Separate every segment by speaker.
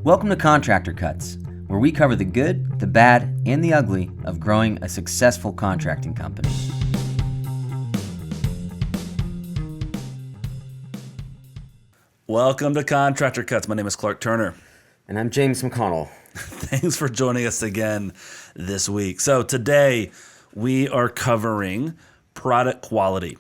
Speaker 1: Welcome to Contractor Cuts, where we cover the good, the bad, and the ugly of growing a successful contracting company.
Speaker 2: Welcome to Contractor Cuts. My name is Clark Turner.
Speaker 1: And I'm James McConnell.
Speaker 2: Thanks for joining us again this week. So today we are covering product quality,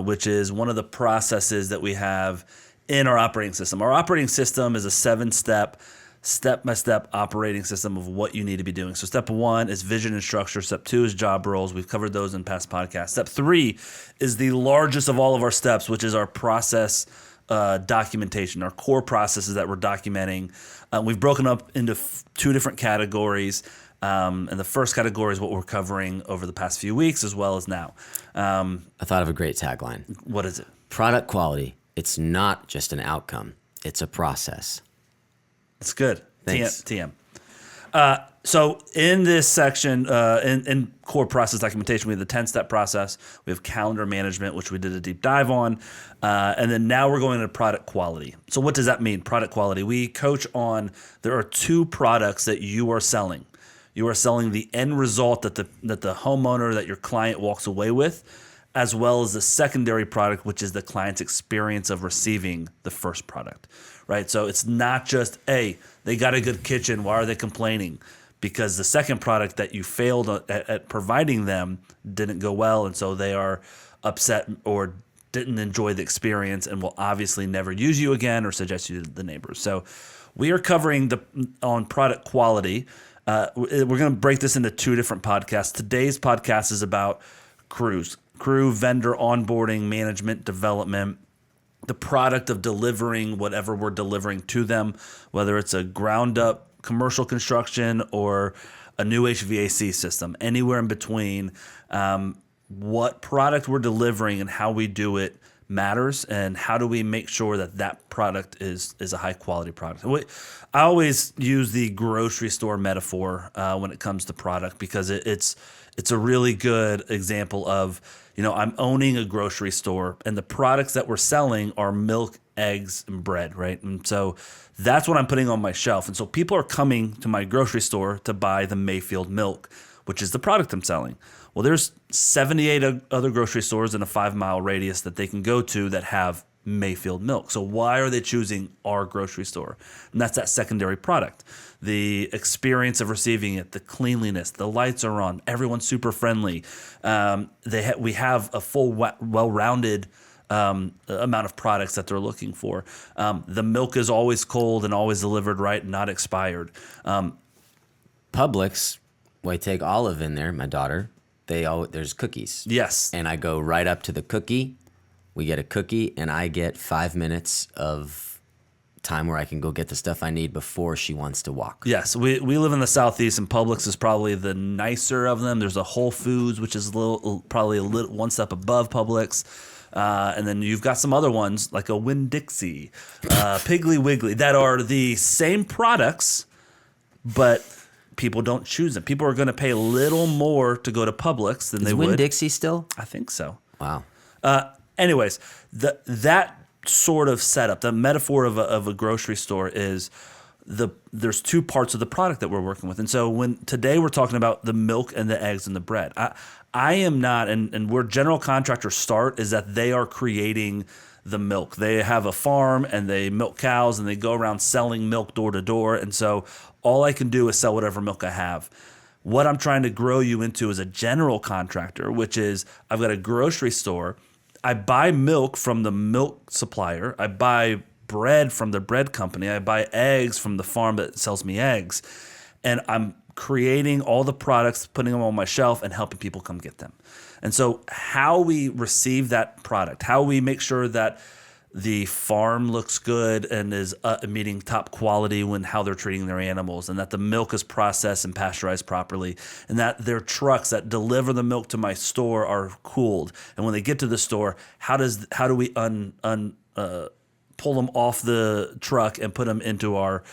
Speaker 2: which is one of the processes that we have in our operating system. Our operating system is a 7-step, step-by-step operating system of what you need to be doing. So step 1 is vision and structure. Step 2 is job roles. We've covered those in past podcasts. Step 3 is the largest of all of our steps, which is our process documentation, our core processes that we're documenting. We've broken up into 2 different categories. And the first category is what we're covering over the past few weeks as well as now.
Speaker 1: I thought of a great tagline.
Speaker 2: What is it?
Speaker 1: Product quality. It's not just an outcome. It's a process.
Speaker 2: It's good.
Speaker 1: Thanks.
Speaker 2: TM. So in this section, in core process documentation, we have the 10-step process. We have calendar management, which we did a deep dive on. And then now we're going into product quality. So what does that mean, product quality? We coach on, there are 2 products that you are selling. You are selling the end result that the homeowner, that your client walks away with, as well as the secondary product, which is the client's experience of receiving the first product, right? So it's not just, hey, they got a good kitchen, why are they complaining? Because the second product that you failed at providing them didn't go well, and so they are upset or didn't enjoy the experience and will obviously never use you again or suggest you to the neighbors. So we are covering on product quality. We're going to break this into 2 different podcasts. Today's podcast is about crew, vendor onboarding, management, development, the product of delivering whatever we're delivering to them, whether it's a ground up commercial construction or a new HVAC system, anywhere in between. What product we're delivering and how we do it matters, and how do we make sure that product is a high quality product. I always use the grocery store metaphor when it comes to product, because it's a really good example of, I'm owning a grocery store and the products that we're selling are milk, eggs, and bread, right? And so that's what I'm putting on my shelf. And so people are coming to my grocery store to buy the Mayfield milk, which is the product I'm selling. Well, there's 78 other grocery stores in a 5-mile radius that they can go to that have Mayfield milk. So why are they choosing our grocery store? And that's that secondary product. The experience of receiving it, the cleanliness, the lights are on, everyone's super friendly. We have a full, well-rounded amount of products that they're looking for. The milk is always cold and always delivered right and not expired.
Speaker 1: Publix, I take Olive in there, my daughter. There's cookies.
Speaker 2: Yes.
Speaker 1: And I go right up to the cookie. We get a cookie, and I get 5 minutes of time where I can go get the stuff I need before she wants to walk.
Speaker 2: Yes, we live in the Southeast, and Publix is probably the nicer of them. There's a Whole Foods, which is probably one step above Publix. And then you've got some other ones like a Winn-Dixie, Piggly Wiggly, that are the same products, but people don't choose them. People are going to pay a little more to go to Publix than they would.
Speaker 1: Is Winn-Dixie still?
Speaker 2: I think so.
Speaker 1: Wow.
Speaker 2: Anyways, that sort of setup, the metaphor of a grocery store is there's 2 parts of the product that we're working with. And so today we're talking about the milk and the eggs and the bread. I am not, and where general contractors start is that they are creating the milk. They have a farm and they milk cows and they go around selling milk door to door. And so all I can do is sell whatever milk I have. What I'm trying to grow you into is a general contractor, which is I've got a grocery store. I buy milk from the milk supplier. I buy bread from the bread company. I buy eggs from the farm that sells me eggs. And I'm creating all the products, putting them on my shelf, and helping people come get them. And so how we receive that product, how we make sure that the farm looks good and is meeting top quality when how they're treating their animals, and that the milk is processed and pasteurized properly, and that their trucks that deliver the milk to my store are cooled. And when they get to the store, how do we pull them off the truck and put them into our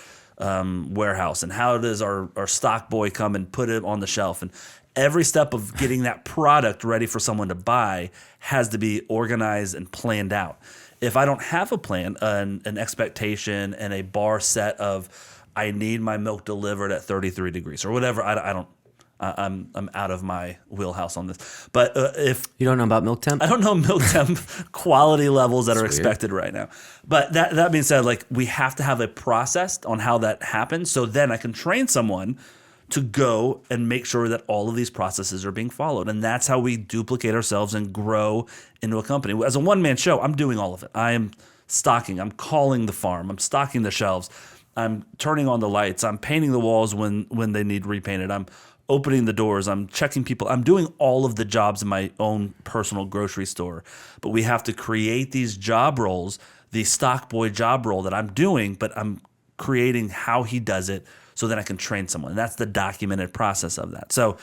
Speaker 2: warehouse? And how does our stock boy come and put it on the shelf? And every step of getting that product ready for someone to buy has to be organized and planned out. If I don't have a plan, an expectation, and a bar set of I need my milk delivered at 33 degrees or whatever. I'm out of my wheelhouse on this. But if
Speaker 1: You don't know about milk temp?
Speaker 2: I don't know milk temp quality levels that are
Speaker 1: weird.
Speaker 2: expected right now. But that being said, like we have to have a process on how that happens. So then I can train someone to go and make sure that all of these processes are being followed. And that's how we duplicate ourselves and grow into a company. As a one-man show, I'm doing all of it. I am stocking. I'm calling the farm. I'm stocking the shelves. I'm turning on the lights. I'm painting the walls when they need repainted. I'm opening the doors. I'm checking people. I'm doing all of the jobs in my own personal grocery store. But we have to create these job roles, the stock boy job role that I'm doing, but I'm creating how he does it so that I can train someone. And that's the documented process of that. So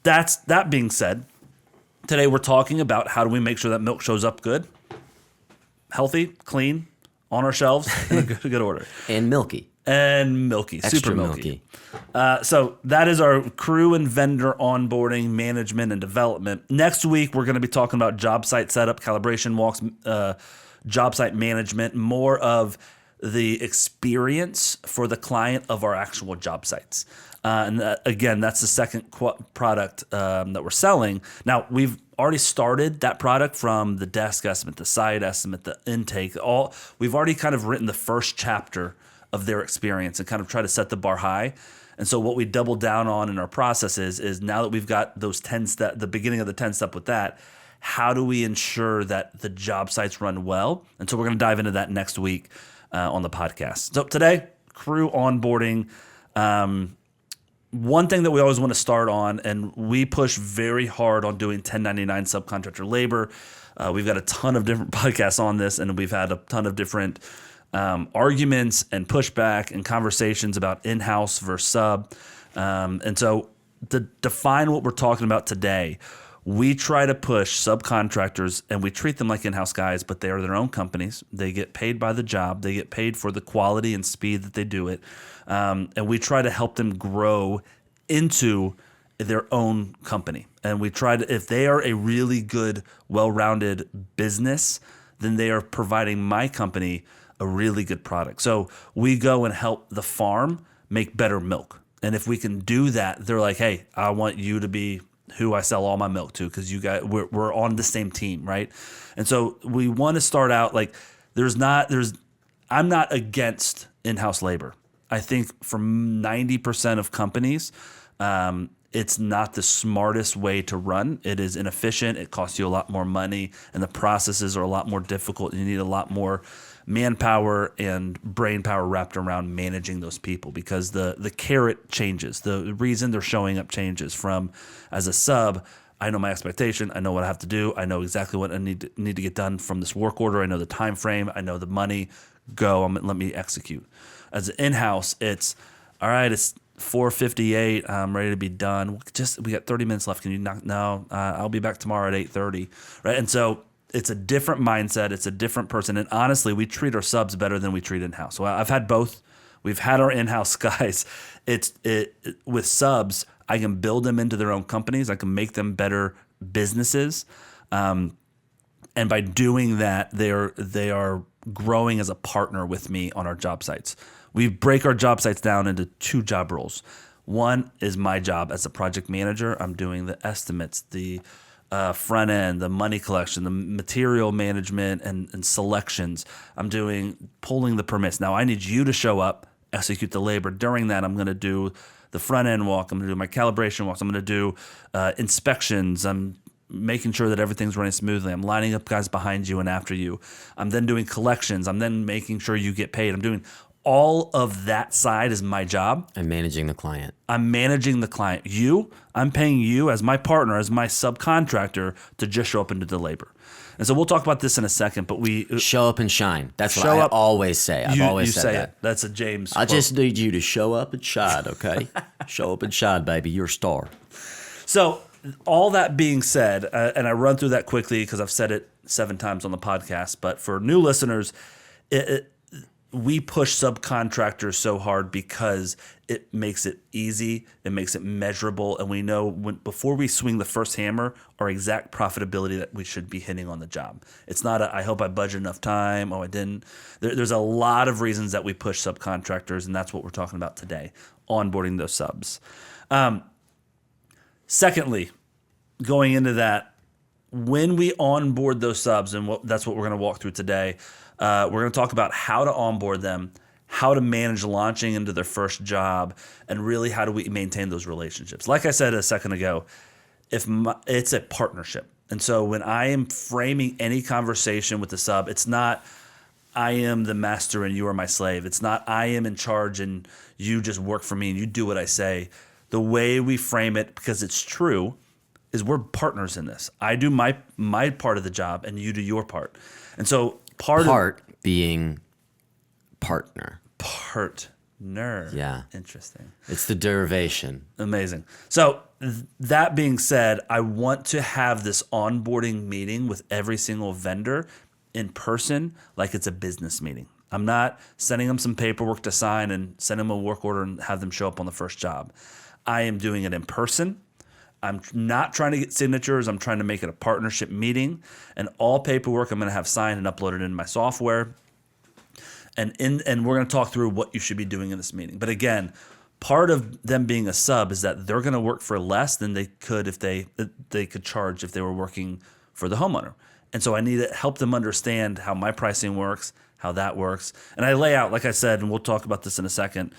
Speaker 2: that being said, today we're talking about how do we make sure that milk shows up good, healthy, clean, on our shelves, in a good order.
Speaker 1: And milky.
Speaker 2: And milky,
Speaker 1: Extra
Speaker 2: super milky. So that is our crew and vendor onboarding, management, and development. Next week, we're going to be talking about job site setup, calibration walks, job site management, more of the experience for the client of our actual job sites. Again, that's the second product that we're selling. Now, we've already started that product from the desk estimate, the site estimate, the intake. We've already kind of written the first chapter of their experience and kind of try to set the bar high. And so what we double down on in our process is now that we've got those 10 step, the beginning of the 10 step with that, how do we ensure that the job sites run well? And so we're going to dive into that next week on the podcast. So today, crew onboarding. One thing that we always want to start on, and we push very hard on doing 1099 subcontractor labor. We've got a ton of different podcasts on this, and we've had a ton of different arguments and pushback and conversations about in-house versus sub. And so to define what we're talking about today, we try to push subcontractors, and we treat them like in-house guys, but they are their own companies. They get paid by the job. They get paid for the quality and speed that they do it. And we try to help them grow into their own company. And we try to, if they are a really good, well-rounded business, then they are providing my company a really good product. So we go and help the farm make better milk. And if we can do that, they're like, hey, I want you to be who I sell all my milk to, because you guys, we're on the same team, right? And so we want to start out like I'm not against in-house labor. I think for 90% of companies, it's not the smartest way to run. It is inefficient. It costs you a lot more money, and the processes are a lot more difficult. You need a lot more manpower and brain power wrapped around managing those people, because the carrot changes. The reason they're showing up changes from, as a sub, I know my expectation. I know what I have to do. I know exactly what I need to get done from this work order. I know the time frame. I know the money. Let me execute. As an in-house, it's all right. It's 4:58. I'm ready to be done. We got 30 minutes left. Can you knock? No, I'll be back tomorrow at 8:30. Right, and so it's a different mindset. It's a different person. And honestly, we treat our subs better than we treat in-house. So I've had both. We've had our in-house guys. With subs, I can build them into their own companies. I can make them better businesses. And by doing that, they are growing as a partner with me on our job sites. We break our job sites down into two job roles. One is my job as a project manager. I'm doing the estimates, the front end, the money collection, the material management and selections. I'm pulling the permits. Now I need you to show up, execute the labor. During that, I'm going to do the front end walk. I'm going to do my calibration walks. I'm going to do inspections. I'm making sure that everything's running smoothly. I'm lining up guys behind you and after you. I'm then doing collections. I'm then making sure you get paid. I'm doing all of that side is my job.
Speaker 1: I'm managing the client.
Speaker 2: I'm managing the client. I'm paying you as my partner, as my subcontractor, to just show up and do the labor. And so we'll talk about this in a second, but we
Speaker 1: show up and shine. That's what I always say. I've always said that.
Speaker 2: That's a James
Speaker 1: I
Speaker 2: quote.
Speaker 1: just need you to show up and shine, okay? Show up and shine, baby. You're a star.
Speaker 2: So all that being said, and I run through that quickly because I've said it 7 times on the podcast, but for new listeners, we push subcontractors so hard because it makes it easy, it makes it measurable, and we know before we swing the first hammer, our exact profitability that we should be hitting on the job. It's not I hope I budgeted enough time. Oh, I didn't. There's a lot of reasons that we push subcontractors, and that's what we're talking about today, onboarding those subs. Secondly, going into that, when we onboard those subs, and that's what we're going to walk through today, we're going to talk about how to onboard them, how to manage launching into their first job, and really how do we maintain those relationships. Like I said a second ago, it's a partnership. And so when I am framing any conversation with the sub, it's not I am the master and you are my slave. It's not I am in charge and you just work for me and you do what I say. The way we frame it, because it's true, is we're partners in this. I do my part of the job and you do your part. And so part
Speaker 1: being partner.
Speaker 2: Partner.
Speaker 1: Yeah.
Speaker 2: Interesting.
Speaker 1: It's the derivation.
Speaker 2: Amazing. So that being said, I want to have this onboarding meeting with every single vendor in person like it's a business meeting. I'm not sending them some paperwork to sign and send them a work order and have them show up on the first job. I am doing it in person. I'm not trying to get signatures. I'm trying to make it a partnership meeting. And all paperwork I'm going to have signed and uploaded into my software. And we're going to talk through what you should be doing in this meeting. But again, part of them being a sub is that they're going to work for less than they could if they could charge if they were working for the homeowner. And so I need to help them understand how my pricing works, how that works. And I lay out, like I said, and we'll talk about this in a second,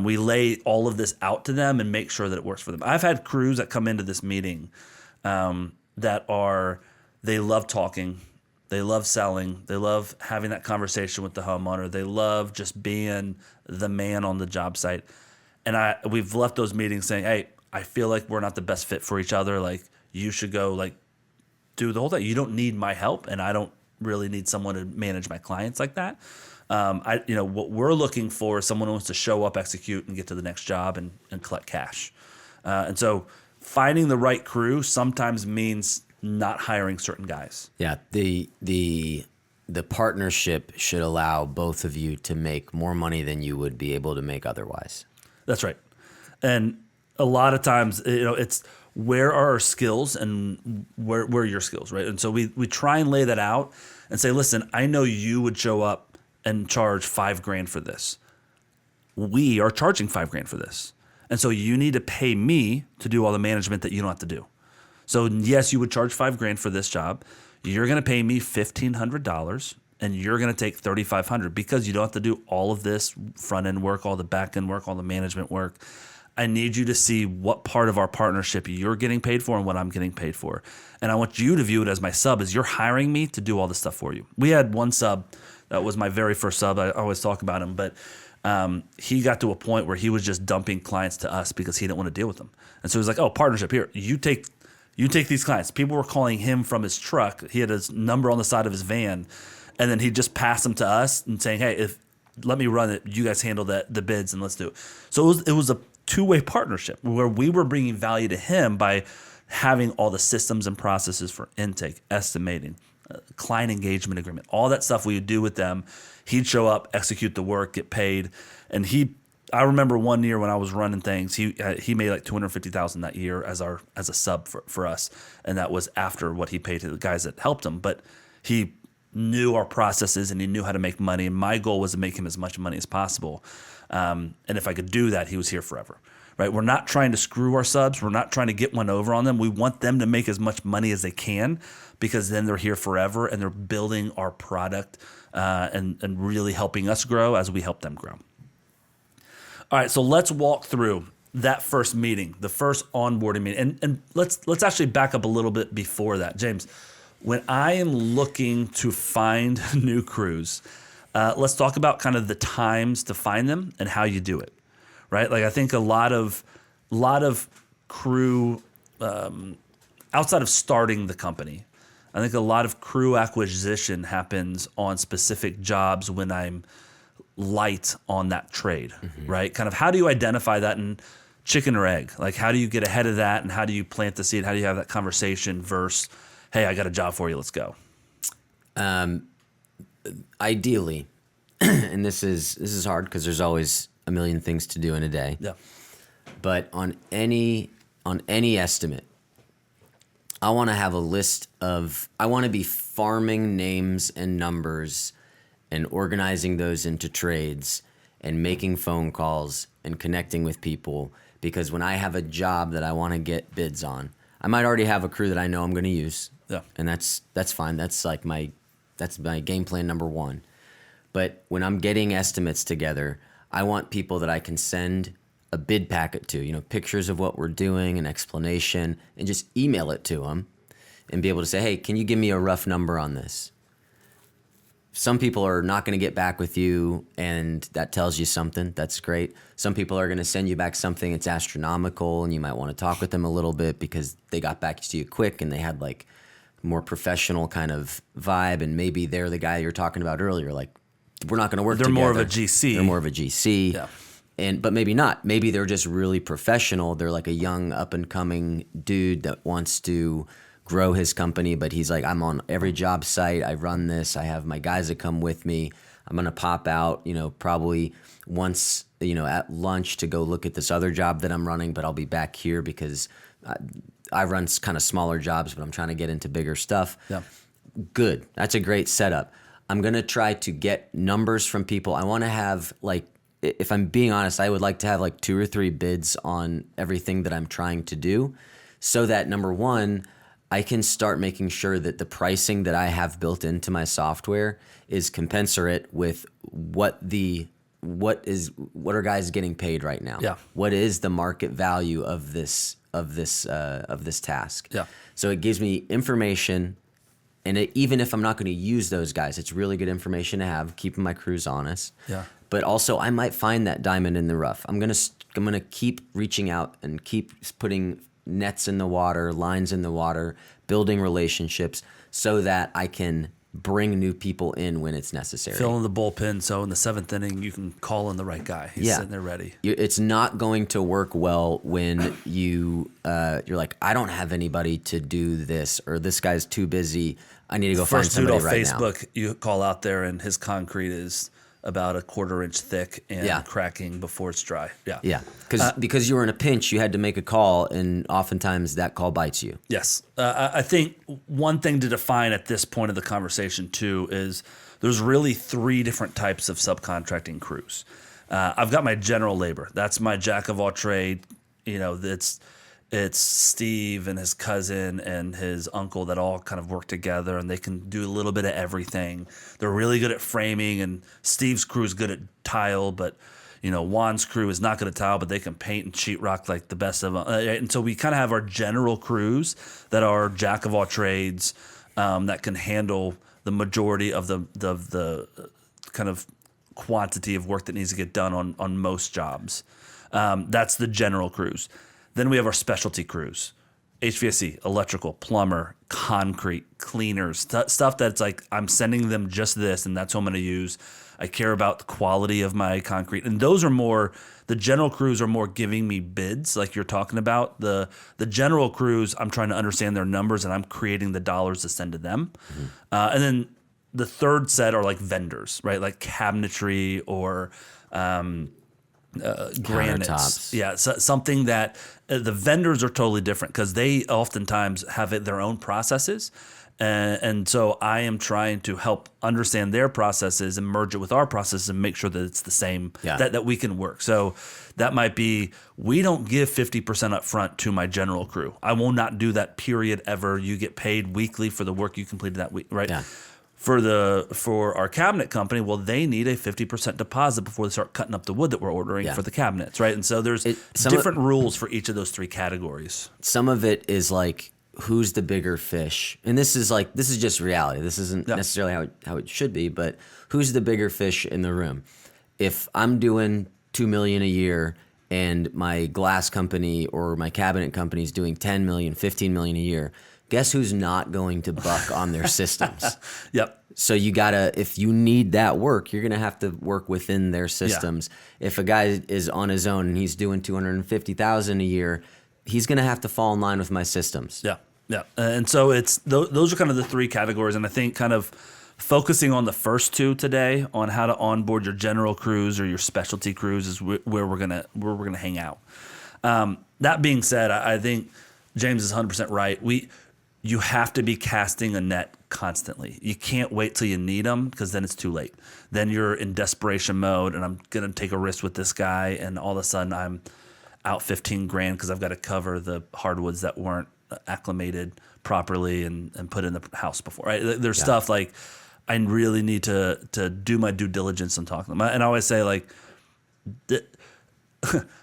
Speaker 2: we lay all of this out to them and make sure that it works for them. I've had crews that come into this meeting they love talking, they love selling, they love having that conversation with the homeowner, they love just being the man on the job site. And we've left those meetings saying, hey, I feel like we're not the best fit for each other. Like you should go do the whole thing. You don't need my help, and I don't really need someone to manage my clients like that. What we're looking for is someone who wants to show up, execute, and get to the next job and collect cash. And so finding the right crew sometimes means not hiring certain guys.
Speaker 1: Yeah, the partnership should allow both of you to make more money than you would be able to make otherwise.
Speaker 2: That's right. And a lot of times, it's where are our skills and where are your skills, right? And so we try and lay that out and say, listen, I know you would show up and charge $5,000 for this. We are charging $5,000 for this. And so you need to pay me to do all the management that you don't have to do. So yes, you would charge $5,000 for this job. You're going to pay me $1,500 and you're going to take $3,500 because you don't have to do all of this front end work, all the back end work, all the management work. I need you to see what part of our partnership you're getting paid for and what I'm getting paid for. And I want you to view it as my sub, as you're hiring me to do all this stuff for you. We had one sub that was my very first sub. I always talk about him, but he got to a point where he was just dumping clients to us because he didn't want to deal with them. And so he was like, oh, partnership, here, you take these clients. People were calling him from his truck. He had his number on the side of his van, and then he'd just pass them to us and saying, hey, let me run it. You guys handle the bids and let's do it. So it was a two-way partnership where we were bringing value to him by having all the systems and processes for intake, estimating, client engagement agreement, all that stuff we would do with them. He'd show up, execute the work, get paid. And I remember one year when I was running things, he made like $250,000 that year as a sub for us. And that was after what he paid to the guys that helped him. But he knew our processes and he knew how to make money. And my goal was to make him as much money as possible. And if I could do that, he was here forever, right? We're not trying to screw our subs. We're not trying to get one over on them. We want them to make as much money as they can because then they're here forever and they're building our product and really helping us grow as we help them grow. All right, so let's walk through that first meeting, the first onboarding meeting. And let's actually back up a little bit before that. James, when I am looking to find new crews, let's talk about kind of the times to find them and how you do it, right? Like I think a lot of crew, outside of starting the company, I think a lot of crew acquisition happens on specific jobs when I'm light on that trade, right? Kind of how do you identify that in chicken or egg? Like how do you get ahead of that and how do you plant the seed? How do you have that conversation versus, hey, I got a job for you, let's go?
Speaker 1: Ideally, and this is hard because there's always a million things to do in a day.
Speaker 2: Yeah.
Speaker 1: But on any estimate, I want to have a list I want to be farming names and numbers and organizing those into trades and making phone calls and connecting with people, because when I have a job that I want to get bids on, I might already have a crew that I know I'm going to use.
Speaker 2: Yeah.
Speaker 1: And that's fine. That's like my game plan number one. But when I'm getting estimates together, I want people that I can send a bid packet to, pictures of what we're doing, an explanation, and just email it to them and be able to say, hey, can you give me a rough number on this? Some people are not going to get back with you, and that tells you something. That's great. Some people are going to send you back something that's astronomical, and you might want to talk with them a little bit because they got back to you quick and they had like more professional kind of vibe, and maybe they're the guy you're talking about earlier. Like, we're not going to work
Speaker 2: They're
Speaker 1: together.
Speaker 2: more of a GC.
Speaker 1: They're more of a GC.
Speaker 2: Yeah.
Speaker 1: But maybe not. Maybe they're just really professional. They're like a young up and coming dude that wants to grow his company, but he's like, I'm on every job site. I run this. I have my guys that come with me. I'm going to pop out, probably once, at lunch to go look at this other job that I'm running, but I'll be back here because I run kind of smaller jobs, but I'm trying to get into bigger stuff.
Speaker 2: Yeah.
Speaker 1: Good. That's a great setup. I'm going to try to get numbers from people. I want to have, like, if I'm being honest, I would like to have like 2 or 3 bids on everything that I'm trying to do, so that number one, I can start making sure that the pricing that I have built into my software is commensurate with what are guys getting paid right now?
Speaker 2: Yeah.
Speaker 1: What is the market value of this task?
Speaker 2: Yeah.
Speaker 1: So it gives me information, and even if I'm not going to use those guys, it's really good information to have, keeping my crews honest.
Speaker 2: Yeah.
Speaker 1: But also, I might find that diamond in the rough. I'm gonna keep reaching out and keep putting nets in the water, lines in the water, building relationships so that I can bring new people in when it's necessary.
Speaker 2: Fill in the bullpen, so in the 7th inning, you can call in the right guy. He's sitting there ready.
Speaker 1: It's not going to work well when you're like, I don't have anybody to do this, or this guy's too busy. I need to go find somebody right now.
Speaker 2: First dude off Facebook, you call out there and his concrete is about a 1/4 inch thick and cracking before it's dry. Yeah.
Speaker 1: Yeah. Because you were in a pinch, you had to make a call, and oftentimes that call bites you.
Speaker 2: Yes. I think one thing to define at this point of the conversation too is there's really 3 different types of subcontracting crews. I've got my general labor. That's my jack of all trade. It's Steve and his cousin and his uncle that all kind of work together, and they can do a little bit of everything. They're really good at framing, and Steve's crew is good at tile, but Juan's crew is not good at tile, but they can paint and sheetrock like the best of them. And so we kind of have our general crews that are jack of all trades, that can handle the majority of the kind of quantity of work that needs to get done on most jobs. That's the general crews. Then we have our specialty crews, HVAC, electrical, plumber, concrete, cleaners, stuff that's like I'm sending them just this, and that's what I'm going to use. I care about the quality of my concrete. And those are more, the general crews are more giving me bids like you're talking about. The general crews, I'm trying to understand their numbers, and I'm creating the dollars to send to them. Mm-hmm. And then the third set are like vendors, right? Like cabinetry or granites. Yeah, so something that the vendors are totally different because they oftentimes have their own processes. And so I am trying to help understand their processes and merge it with our processes and make sure that it's the same, that we can work. So that might be, we don't give 50% up front to my general crew. I will not do that, period, ever. You get paid weekly for the work you completed that week, right? Yeah. For our cabinet company, well, they need a 50% deposit before they start cutting up the wood that we're ordering for the cabinets, right? And so there's different rules for each of those 3 categories.
Speaker 1: Some of it is like, who's the bigger fish? And this is just reality. This isn't necessarily how it should be, but who's the bigger fish in the room? If I'm doing $2 million a year and my glass company or my cabinet company is doing $10 million, $15 million a year, guess who's not going to buck on their systems?
Speaker 2: Yep.
Speaker 1: So if you need that work, you're going to have to work within their systems. Yeah. If a guy is on his own and he's doing $250,000 a year, he's going to have to fall in line with my systems.
Speaker 2: Yeah. Yeah. And so those are kind of the 3 categories. And I think kind of focusing on the first two today on how to onboard your general crews or your specialty crews is where we're gonna hang out. That being said, I think James is 100% right. You have to be casting a net constantly. You can't wait till you need them because then it's too late. Then you're in desperation mode, and I'm gonna take a risk with this guy, and all of a sudden I'm out $15,000 because I've got to cover the hardwoods that weren't acclimated properly and put in the house before. Right? There's stuff like I really need to do my due diligence and talk to them. And I always say like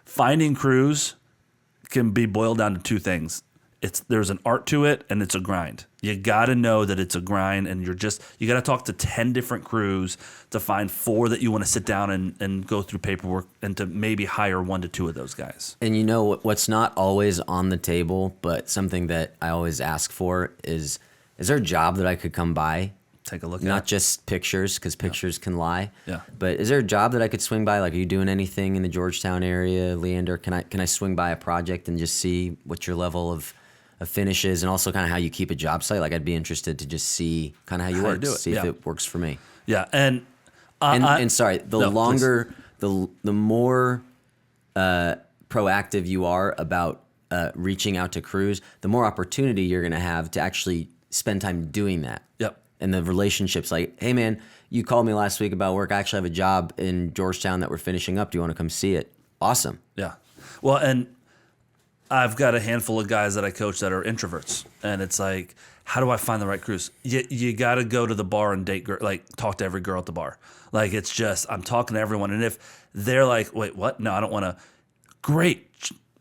Speaker 2: finding crews can be boiled down to two things. There's an art to it and it's a grind. You got to know that it's a grind, and you got to talk to 10 different crews to find 4 that you want to sit down and go through paperwork and to maybe hire 1 to 2 of those guys.
Speaker 1: And you know what's not always on the table, but something that I always ask for is there a job that I could come by?
Speaker 2: Take a look
Speaker 1: Not
Speaker 2: at.
Speaker 1: just pictures, because pictures can lie.
Speaker 2: Yeah.
Speaker 1: But is there a job that I could swing by? Like, are you doing anything in the Georgetown area, Leander? Can I swing by a project and just see what your level of finish is, and also kind of how you keep a job site? Like, I'd be interested to just see kind of how you work,
Speaker 2: do it.
Speaker 1: see if it works for me.
Speaker 2: Yeah, and
Speaker 1: sorry, the more proactive you are about reaching out to crews, the more opportunity you're going to have to actually spend time doing that.
Speaker 2: Yep.
Speaker 1: And the relationships, like, hey man, you called me last week about work. I actually have a job in Georgetown that we're finishing up. Do you want to come see it? Awesome.
Speaker 2: Yeah. Well, and I've got a handful of guys that I coach that are introverts, and it's like, how do I find the right crews? You got to go to the bar and date, like talk to every girl at the bar. Like, it's just, I'm talking to everyone, and if they're like, wait, what? No, I don't want to. Great.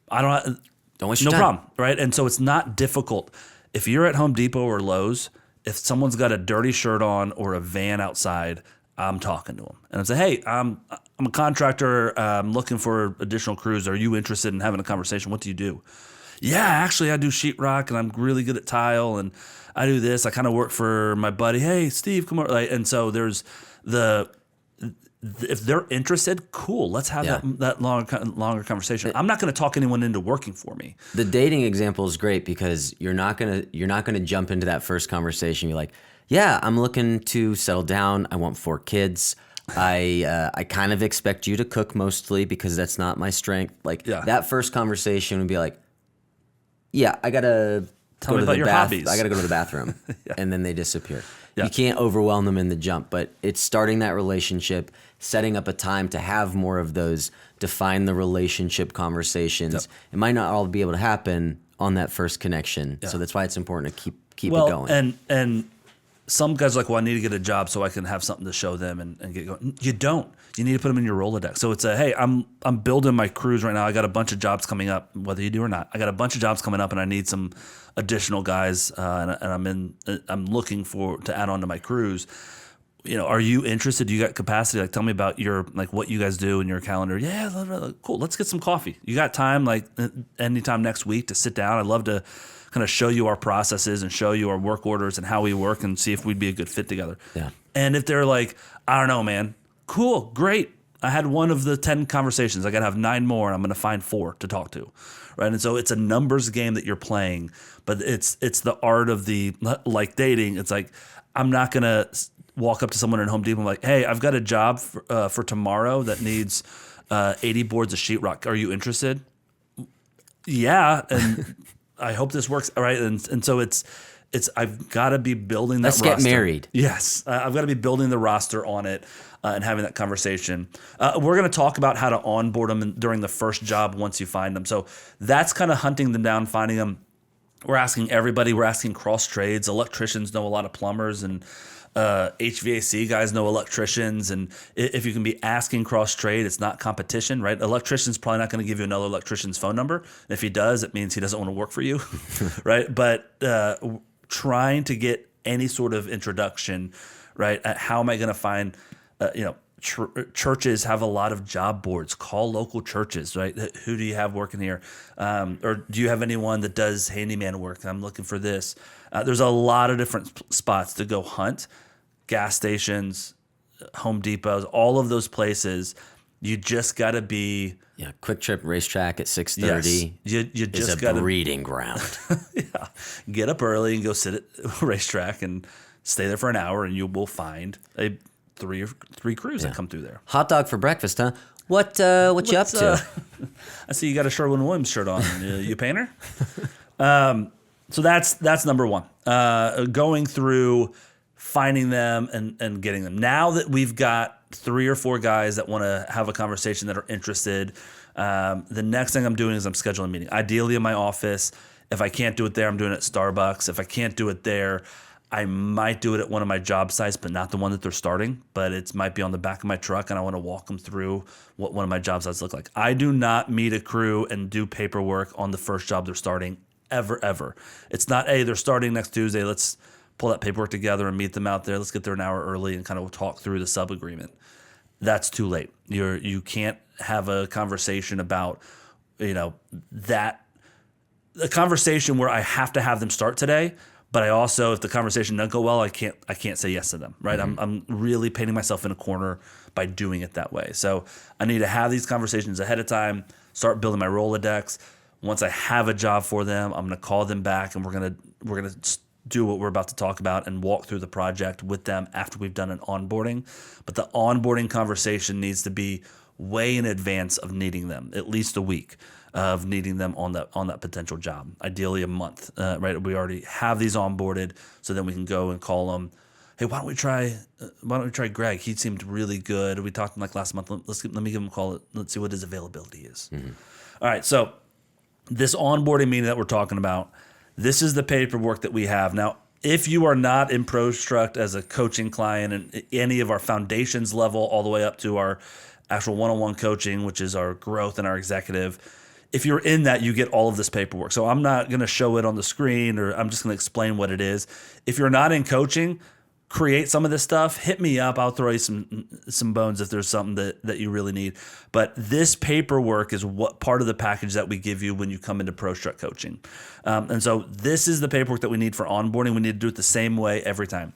Speaker 1: Don't waste your
Speaker 2: no
Speaker 1: time.
Speaker 2: problem, right? And so it's not difficult. If you're at Home Depot or Lowe's, if someone's got a dirty shirt on or a van outside, I'm talking to them. And I say, hey, I'm a contractor. I'm looking for additional crews. Are you interested in having a conversation? What do you do? Yeah, actually, I do sheetrock, and I'm really good at tile, and I do this. I kind of work for my buddy. Hey, Steve, come over. And so there's if they're interested, cool. Let's have that longer conversation. I'm not going to talk anyone into working for me.
Speaker 1: The dating example is great because you're not gonna jump into that first conversation. You're like, yeah, I'm looking to settle down. I want 4 kids. I kind of expect you to cook mostly because that's not my strength. Like that first conversation would be like, yeah, I gotta
Speaker 2: Tell me about your hobbies.
Speaker 1: I gotta go to the bathroom, and then they disappear.
Speaker 2: Yeah.
Speaker 1: You can't overwhelm them in the jump, but it's starting that relationship, setting up a time to have more of those, define the relationship conversations. Yep. It might not all be able to happen on that first connection, so that's why it's important to keep it going.
Speaker 2: And some guys are like, well, I need to get a job so I can have something to show them and get going. You don't. You need to put them in your Rolodex. So it's hey, I'm building my crews right now. I got a bunch of jobs coming up, whether you do or not. I got a bunch of jobs coming up, and I need some additional guys, and I'm looking to add on to my crews. You know, are you interested? Do you got capacity? Like, tell me about what you guys do in your calendar. Yeah, cool. Let's get some coffee. You got time, like anytime next week to sit down? I'd love to kind of show you our processes and show you our work orders and how we work and see if we'd be a good fit together.
Speaker 1: Yeah.
Speaker 2: And if they're like, I don't know, man, cool, great. I had one of the 10 conversations. I got to have 9 more, and I'm going to find 4 to talk to. Right. And so it's a numbers game that you're playing, but it's the art of like dating. It's like, I'm not going to walk up to someone at Home Depot and like, hey, I've got a job for tomorrow that needs 80 boards of sheetrock. Are you interested? Yeah. And I hope this works. All right. And so it's I've got to be building that roster.
Speaker 1: Let's get married.
Speaker 2: Yes. I've got to be building the roster on it and having that conversation. We're going to talk about how to onboard them during the first job once you find them. So that's kind of hunting them down, finding them. We're asking everybody. We're asking cross trades. Electricians know a lot of plumbers, and HVAC guys know electricians. And if you can be asking cross trade, it's not competition, right? Electrician's probably not going to give you another electrician's phone number. And if he does, it means he doesn't want to work for you, right? But trying to get any sort of introduction, right? How am I going to find, churches have a lot of job boards. Call local churches, right? Who do you have working here? Or do you have anyone that does handyman work? I'm looking for this. There's a lot of different spots to go hunt. Gas stations, Home Depots, all of those places. You just got to be...
Speaker 1: Yeah, Quick Trip Racetrack at 6:30
Speaker 2: you just
Speaker 1: is a breeding ground.
Speaker 2: Yeah, get up early and go sit at a racetrack and Stay there for an hour, and you will find three crews that come through there.
Speaker 1: Hot dog for breakfast, huh? What you up to?
Speaker 2: I see you got a Sherwin-Williams shirt on. You a painter? So that's number one. Going through, finding them and getting them. Now that we've got 3 or 4 guys that want to have a conversation that are interested, the next thing I'm doing is I'm scheduling a meeting. Ideally in my office. If I can't do it there, I'm doing it at Starbucks. If I can't do it there, I might do it at one of my job sites, but not the one that they're starting. But it might be on the back of my truck, and I want to walk them through what one of my job sites look like. I do not meet a crew and do paperwork on the first job they're starting, ever. It's not, hey, they're starting next Tuesday. Let's pull that paperwork together and meet them out there. Let's get there an hour early and kind of talk through the sub agreement. That's too late. You can't have a conversation about, a conversation where I have to have them start today. But I also, if the conversation doesn't go well, I can't say yes to them, right? Mm-hmm. I'm really painting myself in a corner by doing it that way. So I need to have these conversations ahead of time, start building my Rolodex. Once I have a job for them, I'm going to call them back, and we're gonna do what we're about to talk about and walk through the project with them after we've done an onboarding. But the onboarding conversation needs to be way in advance of needing them, at least a week of needing them on that potential job, ideally a month, right? We already have these onboarded, so then we can go and call them. Hey, why don't we try Greg? He seemed really good. We talked like last month. Let me give him a call. Let's see what his availability is. Mm-hmm. All right, so this onboarding meeting that we're talking about, this is the paperwork that we have. Now, if you are not in ProStruct as a coaching client and any of our foundations level all the way up to our actual one-on-one coaching, which is our growth and our executive, if you're in that, you get all of this paperwork. So I'm not going to show it on the screen, or I'm just going to explain what it is. If you're not in coaching, create some of this stuff. Hit me up. I'll throw you some bones if there's something that you really need. But this paperwork is what part of the package that we give you when you come into ProStruct coaching. And so this is the paperwork that we need for onboarding. We need to do it the same way every time.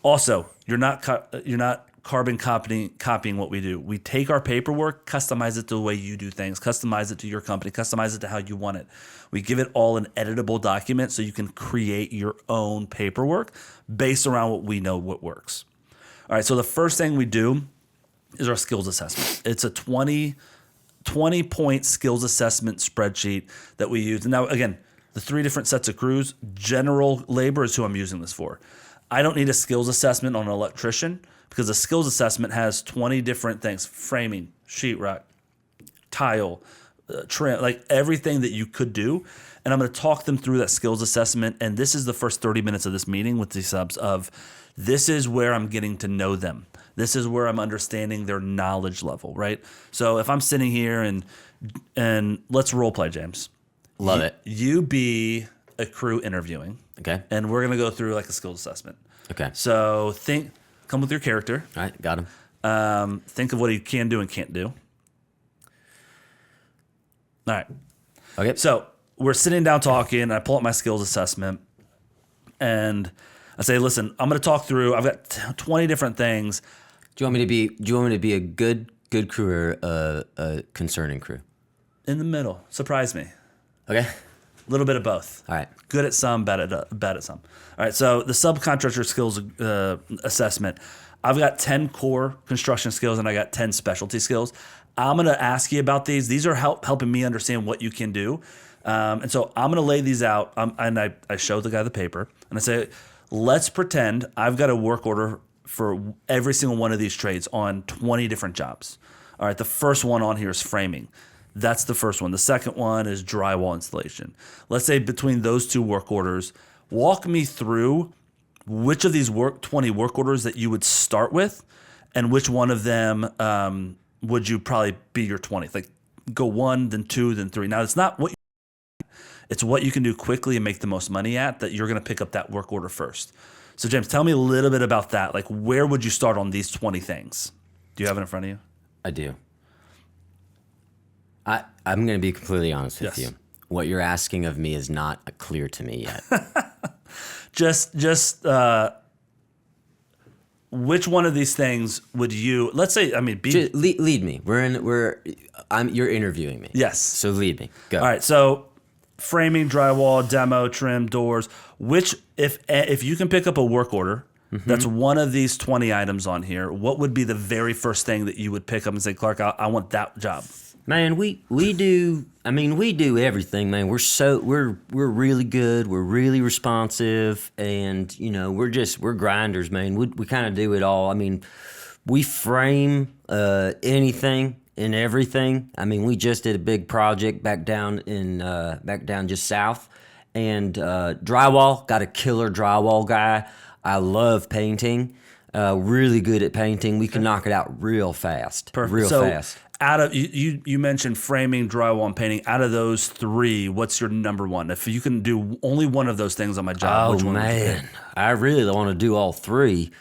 Speaker 2: Also, you're not carbon copying what we do. We take our paperwork, customize it to the way you do things, customize it to your company, customize it to how you want it. We give it all an editable document so you can create your own paperwork based around what we know what works. All right, so the first thing we do is our skills assessment. It's a 20-point skills assessment spreadsheet that we use. And now, again, the 3 different sets of crews, general labor is who I'm using this for. I don't need a skills assessment on an electrician, because a skills assessment has 20 different things: framing, sheetrock, tile, trim, like everything that you could do. And I'm going to talk them through that skills assessment. And this is the first 30 minutes of this meeting with the subs of, this is where I'm getting to know them. This is where I'm understanding their knowledge level, right? So if I'm sitting here and let's role play, James.
Speaker 1: Love it.
Speaker 2: You be a crew interviewing.
Speaker 1: Okay.
Speaker 2: And we're going to go through like a skills assessment.
Speaker 1: Okay.
Speaker 2: So come with your character.
Speaker 1: All right, got him.
Speaker 2: Think of what he can do and can't do. All right.
Speaker 1: Okay.
Speaker 2: So we're sitting down talking. I pull up my skills assessment, and I say, "Listen, I'm going to talk through. I've got 20 different things.
Speaker 1: Do you want me to be a good crew or a concerning crew?
Speaker 2: In the middle. Surprise me.
Speaker 1: Okay.
Speaker 2: A little bit of both.
Speaker 1: All right.
Speaker 2: Good at some, bad at some. All right, so the subcontractor skills assessment, I've got 10 core construction skills and I got 10 specialty skills. I'm going to ask you about these. These are helping me understand what you can do. And so I'm going to lay these out, and I show the guy the paper, and I say, let's pretend I've got a work order for every single one of these trades on 20 different jobs. All right, the first one on here is framing. That's the first one. The second one is drywall installation. Let's say between those 2 work orders, walk me through which of these 20 work orders that you would start with, and which one of them would you probably be your 20th. Like go 1, then 2, then 3. Now it's not it's what you can do quickly and make the most money at that you're going to pick up that work order first. So James, tell me a little bit about that. Like where would you start on these 20 things? Do you have it in front of you?
Speaker 1: I do. I'm going to be completely honest with you. What you're asking of me is not clear to me yet.
Speaker 2: just which one of these things would you? Let's say,
Speaker 1: lead me. You're interviewing me.
Speaker 2: Yes.
Speaker 1: So lead me. Go.
Speaker 2: All right. So framing, drywall, demo, trim, doors. Which if you can pick up a work order that's one of these 20 items on here, what would be the very first thing that you would pick up and say, Clark, I want that job?
Speaker 1: Man, we do. I mean, we do everything, man. We're really good. We're really responsive, and we're grinders, man. We kind of do it all. I mean, we frame anything and everything. I mean, we just did a big project back down just south, and drywall. Got a killer drywall guy. I love painting. Really good at painting. We can knock it out real fast.
Speaker 2: Perfect.
Speaker 1: Real fast.
Speaker 2: Out of you mentioned framing, drywall, and painting. Out of those three, what's your number one? If you can do only one of those things on my job, which one would you pick?
Speaker 1: I really want to do all three.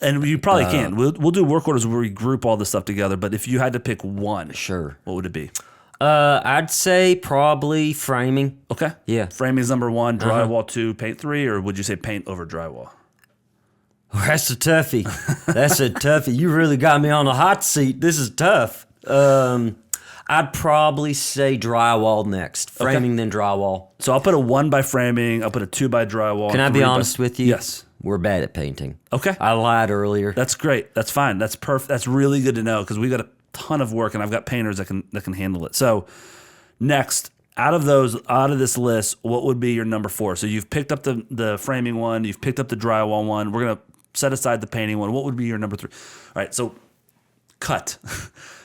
Speaker 2: And you probably can. We'll do work orders where we group all this stuff together. But if you had to pick one,
Speaker 1: sure,
Speaker 2: what would it be?
Speaker 1: I'd say probably framing.
Speaker 2: Okay.
Speaker 1: Yeah.
Speaker 2: Framing is number one, drywall two, paint three, or would you say paint over drywall?
Speaker 1: That's a toughie. That's a toughie. You really got me on the hot seat. This is tough. I'd probably say drywall next. Framing, then drywall.
Speaker 2: So I'll put a 1 by framing. I'll put a 2 by drywall.
Speaker 1: Can I be honest with you?
Speaker 2: Yes.
Speaker 1: We're bad at painting.
Speaker 2: Okay.
Speaker 1: I lied earlier.
Speaker 2: That's great. That's fine. That's perfect. That's really good to know because we got a ton of work and I've got painters that can handle it. So next, out of this list, what would be your number 4? So you've picked up the framing one. You've picked up the drywall one. We're going to set aside the painting one. What would be your number 3? All right. So cut.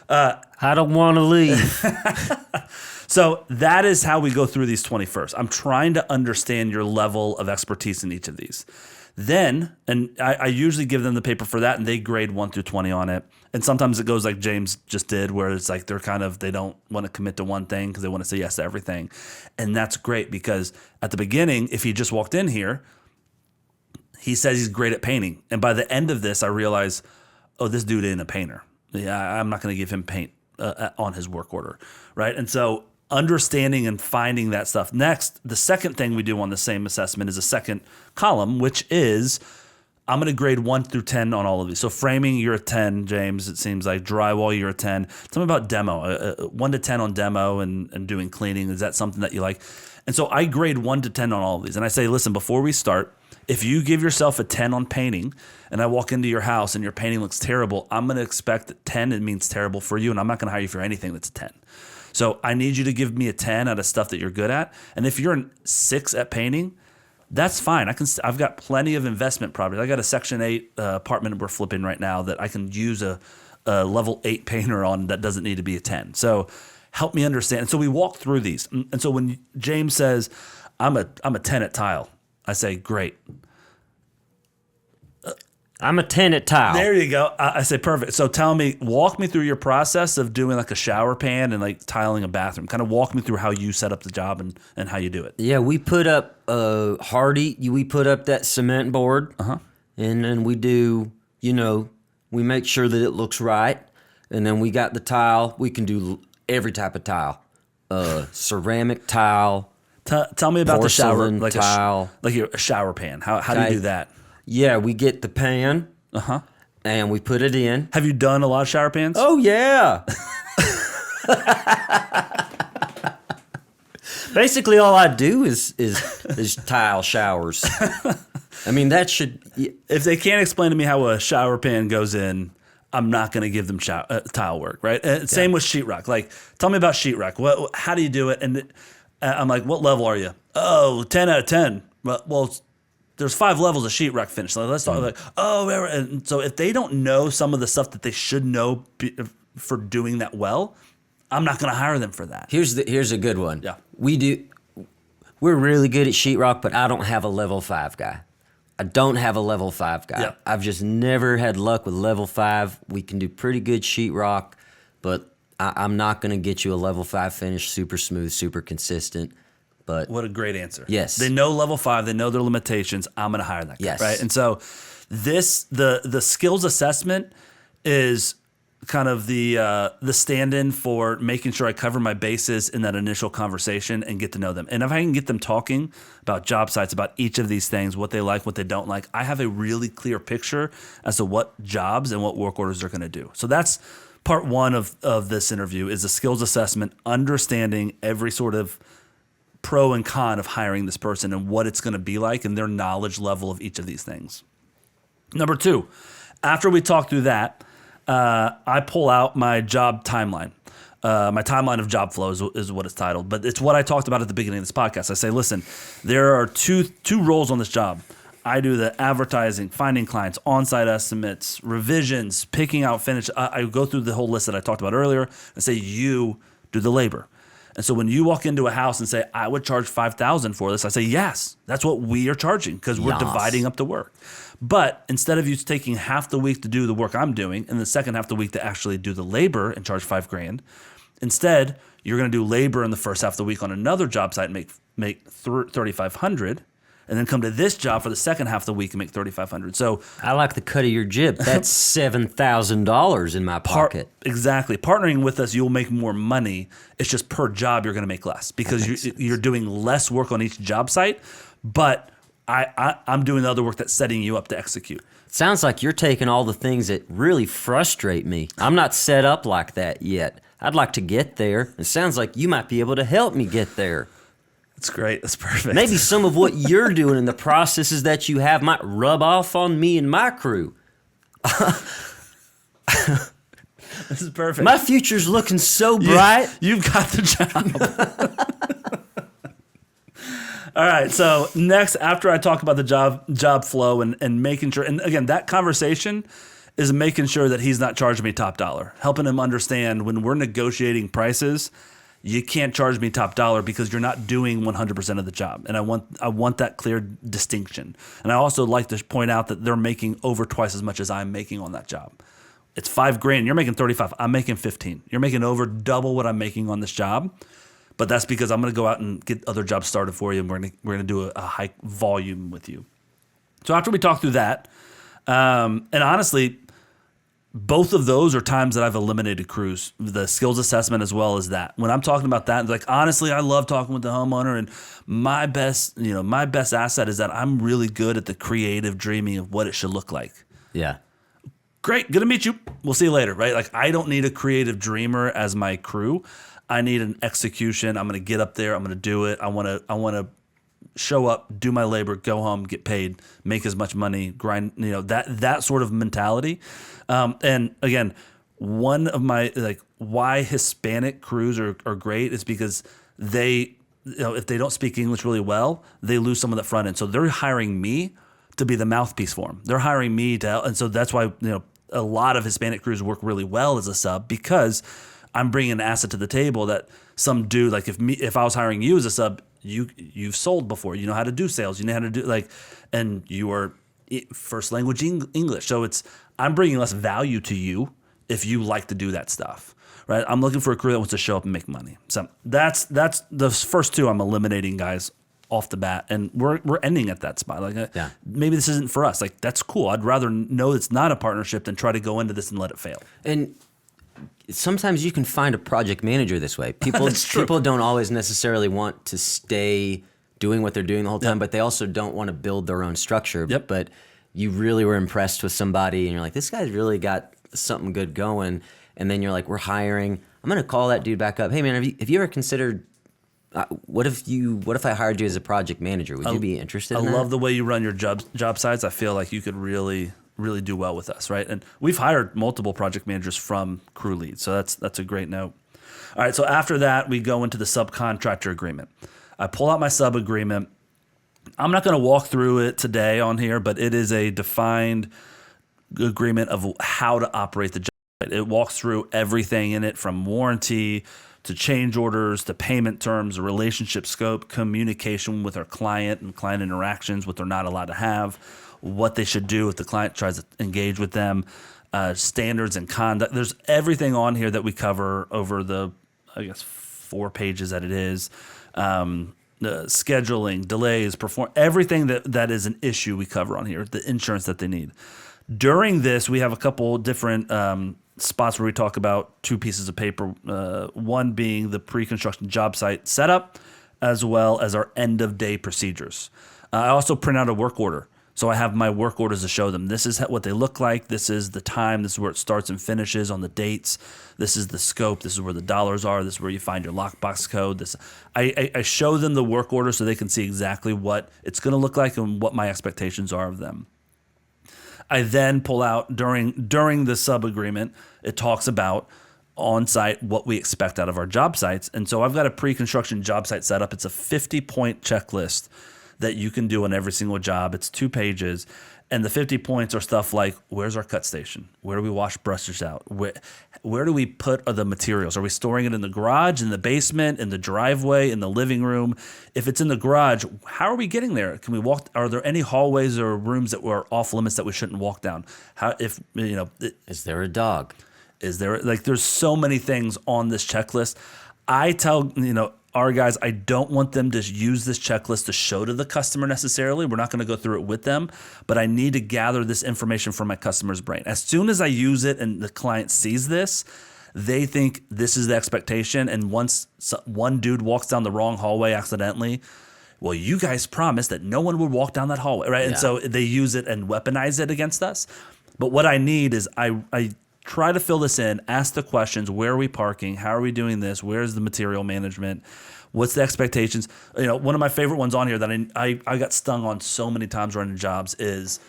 Speaker 1: I don't want to leave.
Speaker 2: So that is how we go through these 20 first. I'm trying to understand your level of expertise in each of these. Then, and I usually give them the paper for that, and they grade 1 through 20 on it. And sometimes it goes like James just did, where it's like they don't want to commit to one thing because they want to say yes to everything. And that's great because at the beginning, if he just walked in here, he says he's great at painting. And by the end of this, I realize, oh, this dude ain't a painter. Yeah, I'm not going to give him paint on his work order, right? And so understanding and finding that stuff. Next, the second thing we do on the same assessment is a second column, which is I'm going to grade 1 through 10 on all of these. So framing, you're a 10, James, it seems like. Drywall, you're a 10. Tell me about demo, 1 to 10 on demo and doing cleaning. Is that something that you like? And so I grade 1 to 10 on all of these. And I say, listen, before we start, if you give yourself a 10 on painting and I walk into your house and your painting looks terrible, I'm going to expect that 10, it means terrible for you, and I'm not going to hire you for anything that's a 10. So I need you to give me a 10 out of stuff that you're good at. And if you're a 6 at painting, that's fine. I've got plenty of investment properties. I got a Section 8 apartment we're flipping right now that I can use a level 8 painter on that doesn't need to be a 10. So help me understand. And so we walk through these. And so when James says, I'm a 10 at tile, I say, great.
Speaker 1: I'm a 10 at tile.
Speaker 2: There you go. I say, perfect. So walk me through your process of doing like a shower pan and like tiling a bathroom. Kind of walk me through how you set up the job and how you do it.
Speaker 1: Yeah, we put up we put up that cement board. And then we do, we make sure that it looks right. And then we got the tile. We can do every type of tile. Ceramic tile.
Speaker 2: Tell me about the shower, like
Speaker 1: tile,
Speaker 2: a shower pan. How do you do that?
Speaker 1: Yeah, we get the pan, and we put it in.
Speaker 2: Have you done a lot of shower pans?
Speaker 1: Oh yeah. Basically, all I do is tile showers. I mean, that should.
Speaker 2: If they can't explain to me how a shower pan goes in, I'm not going to give them tile work, right? Same with sheetrock. Like, tell me about sheetrock. How do you do it? And I'm like, what level are you? Oh, 10 out of 10. Well, there's 5 levels of sheetrock finish. Let's talk like, and so if they don't know some of the stuff that they should know for doing that well, I'm not going to hire them for that.
Speaker 1: Here's a good one.
Speaker 2: Yeah.
Speaker 1: We're really good at sheetrock, but I don't have a level 5 guy. I don't have a level 5 guy.
Speaker 2: Yeah.
Speaker 1: I've just never had luck with level 5. We can do pretty good sheetrock, but I'm not going to get you a level 5 finish, super smooth, super consistent. But
Speaker 2: what a great answer.
Speaker 1: Yes.
Speaker 2: They know level 5. They know their limitations. I'm going to hire that guy.
Speaker 1: Yes.
Speaker 2: Right. And so the skills assessment is kind of the stand-in for making sure I cover my bases in that initial conversation and get to know them. And if I can get them talking about job sites, about each of these things, what they like, what they don't like, I have a really clear picture as to what jobs and what work orders they're going to do. So that's part 1 of this interview is a skills assessment, understanding every sort of pro and con of hiring this person and what it's going to be like and their knowledge level of each of these things. Number two, after we talk through that, I pull out my job timeline. My timeline of job flow is what it's titled, but it's what I talked about at the beginning of this podcast. I say, listen, there are two roles on this job. I do the advertising, finding clients, on-site estimates, revisions, picking out finish. I go through the whole list that I talked about earlier and say, you do the labor. And so when you walk into a house and say, I would charge $5,000 for this, I say, yes, that's what we are charging because we're dividing up the work. But instead of you taking half the week to do the work I'm doing and the second half of the week to actually do the labor and charge $5,000, instead, you're going to do labor in the first half of the week on another job site and make $3,500. And then come to this job for the second half of the week and make $3,500. So
Speaker 1: I like the cut of your jib. That's $7,000 in my pocket.
Speaker 2: Exactly. Partnering with us, you'll make more money. It's just per job you're going to make less because you're doing less work on each job site. But I'm doing the other work that's setting you up to execute.
Speaker 1: Sounds like you're taking all the things that really frustrate me. I'm not set up like that yet. I'd like to get there. It sounds like you might be able to help me get there.
Speaker 2: That's great. That's perfect.
Speaker 1: Maybe some of what you're doing and the processes that you have might rub off on me and my crew.
Speaker 2: This is perfect.
Speaker 1: My future's looking so bright.
Speaker 2: You've got the job. All right. So next, after I talk about the job flow and making sure, and again, that conversation is making sure that he's not charging me top dollar, helping him understand when we're negotiating prices, you can't charge me top dollar because you're not doing 100% of the job. And I want that clear distinction. And I also like to point out that they're making over twice as much as I'm making on that job. It's $5,000. You're making 35. I'm making 15. You're making over double what I'm making on this job. But that's because I'm going to go out and get other jobs started for you. And we're going to do a high volume with you. So after we talk through that, and honestly, both of those are times that I've eliminated crews, the skills assessment as well as that. When I'm talking about that, like honestly, I love talking with the homeowner, and my best asset is that I'm really good at the creative dreaming of what it should look like.
Speaker 1: Yeah.
Speaker 2: Great, good to meet you. We'll see you later, right? Like I don't need a creative dreamer as my crew. I need an execution. I'm going to get up there. I'm going to do it. I want to show up, do my labor, go home, get paid, make as much money, grind, that sort of mentality. And again, one of my, why Hispanic crews are great is because they, if they don't speak English really well, they lose some of the front end. So they're hiring me to be the mouthpiece for them. They're hiring me to, and so that's why, a lot of Hispanic crews work really well as a sub because I'm bringing an asset to the table that some dude, like if I was hiring you as a sub, you've sold before, you know how to do sales, you know how to do and you are first language English. So I'm bringing less value to you if you like to do that stuff, right? I'm looking for a crew that wants to show up and make money. So that's the first two I'm eliminating guys off the bat, and we're ending at that spot. Maybe this isn't for us. Like that's cool. I'd rather know it's not a partnership than try to go into this and let it fail.
Speaker 1: And sometimes you can find a project manager this way. People don't always necessarily want to stay doing what they're doing the whole time, but they also don't want to build their own structure.
Speaker 2: Yep.
Speaker 1: But you really were impressed with somebody and you're like, this guy's really got something good going. And then you're like, we're hiring. I'm going to call that dude back up. Hey man, have you ever considered, what if I hired you as a project manager? Would you be interested in that?
Speaker 2: I love the way you run your job sites. I feel like you could really do well with us, right? And we've hired multiple project managers from crew leads. So that's a great note. All right, so after that, we go into the subcontractor agreement. I pull out my sub agreement. I'm not going to walk through it today on here, but it is a defined agreement of how to operate the job site. It walks through everything in it from warranty to change orders to payment terms, relationship scope, communication with our client and client interactions, what they're not allowed to have, what they should do if the client tries to engage with them, standards and conduct. There's everything on here that we cover over the, 4 pages that it is. The scheduling, delays, everything that is an issue we cover on here, the insurance that they need. During this, we have a couple different spots where we talk about 2 pieces of paper, one being the pre-construction job site setup, as well as our end-of-day procedures. I also print out a work order. So I have my work orders to show them. This is what they look like. This is the time. This is where it starts and finishes on the dates. This is the scope. This is where the dollars are. This is where you find your lockbox code. I show them the work order so they can see exactly what it's going to look like and what my expectations are of them. I then pull out during the sub agreement, it talks about on site what we expect out of our job sites. And so I've got a pre-construction job site set up. It's a 50-point checklist that you can do on every single job. It's 2 pages. And the 50 points are stuff like, where's our cut station? Where do we wash brushes out? Where do we put the materials? Are we storing it in the garage, in the basement, in the driveway, in the living room? If it's in the garage, how are we getting there? Can we walk? Are there any hallways or rooms that were off limits that we shouldn't walk down?
Speaker 1: Is there a dog?
Speaker 2: Is there, there's so many things on this checklist. I tell, our guys, I don't want them to use this checklist to show to the customer necessarily. We're not going to go through it with them, but I need to gather this information from my customer's brain. As soon as I use it and the client sees this, they think this is the expectation. And once one dude walks down the wrong hallway accidentally, well, you guys promised that no one would walk down that hallway, right? Yeah. And so they use it and weaponize it against us. But what I need is I try to fill this in, ask the questions, where are we parking? How are we doing this? Where's the material management? What's the expectations? One of my favorite ones on here that I got stung on so many times running jobs is,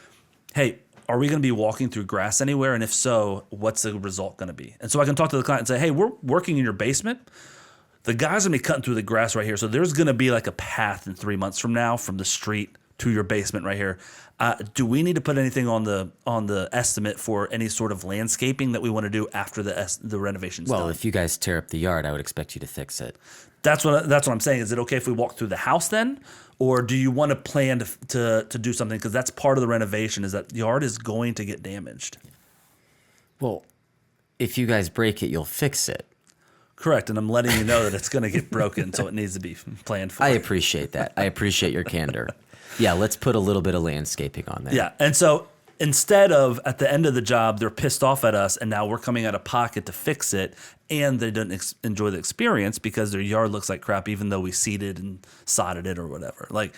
Speaker 2: hey, are we going to be walking through grass anywhere? And if so, what's the result going to be? And so I can talk to the client and say, hey, we're working in your basement. The guys are going to be cutting through the grass right here. So there's going to be like a path in 3 months from now from the street to your basement right here. Do we need to put anything on the estimate for any sort of landscaping that we want to do after the renovation's done?
Speaker 1: Well, if you guys tear up the yard, I would expect you to fix it.
Speaker 2: That's what I'm saying. Is it okay if we walk through the house then? Or do you want to plan to do something? Because that's part of the renovation, is that the yard is going to get damaged.
Speaker 1: Well, if you guys break it, you'll fix it.
Speaker 2: Correct. And I'm letting you know that it's going to get broken, so it needs to be planned for.
Speaker 1: I appreciate that. I appreciate your candor. Yeah, let's put a little bit of landscaping on there.
Speaker 2: Yeah. And so instead of at the end of the job, they're pissed off at us and now we're coming out of pocket to fix it, and they didn't enjoy the experience because their yard looks like crap even though we seeded and sodded it or whatever. Like,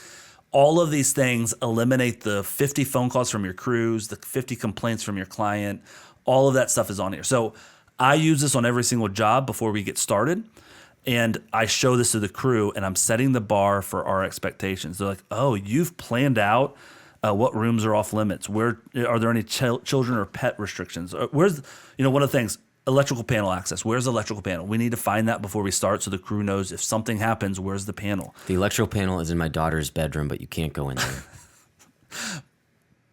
Speaker 2: all of these things eliminate the 50 phone calls from your crews, the 50 complaints from your client. All of that stuff is on here. So I use this on every single job before we get started. And I show this to the crew, and I'm setting the bar for our expectations. They're like, oh, you've planned out what rooms are off limits. Where are there any children or pet restrictions? Where's, one of the things, electrical panel access. Where's the electrical panel? We need to find that before we start so the crew knows if something happens, where's the panel?
Speaker 1: The electrical panel is in my daughter's bedroom, but you can't go in there.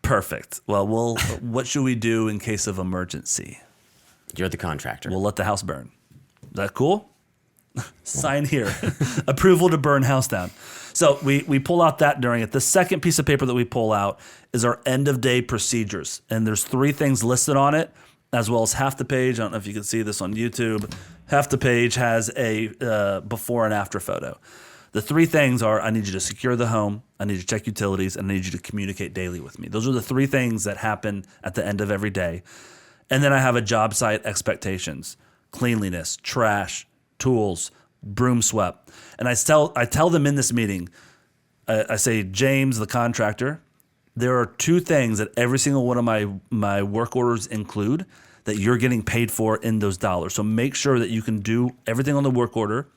Speaker 2: Perfect. Well, what should we do in case of emergency?
Speaker 1: You're the contractor.
Speaker 2: We'll let the house burn. Is that cool? Sign here. Approval to burn house down. So we pull out that during it. The second piece of paper that we pull out is our end of day procedures. And there's 3 things listed on it, as well as half the page. I don't know if you can see this on YouTube. Half the page has a before and after photo. The 3 things are, I need you to secure the home, I need you to check utilities, and I need you to communicate daily with me. Those are the 3 things that happen at the end of every day. And then I have a job site expectations: cleanliness, trash, tools, broom swept. And I tell them in this meeting, I say, James, the contractor, there are 2 things that every single one of my work orders include that you're getting paid for in those dollars. So make sure that you can do everything on the work order,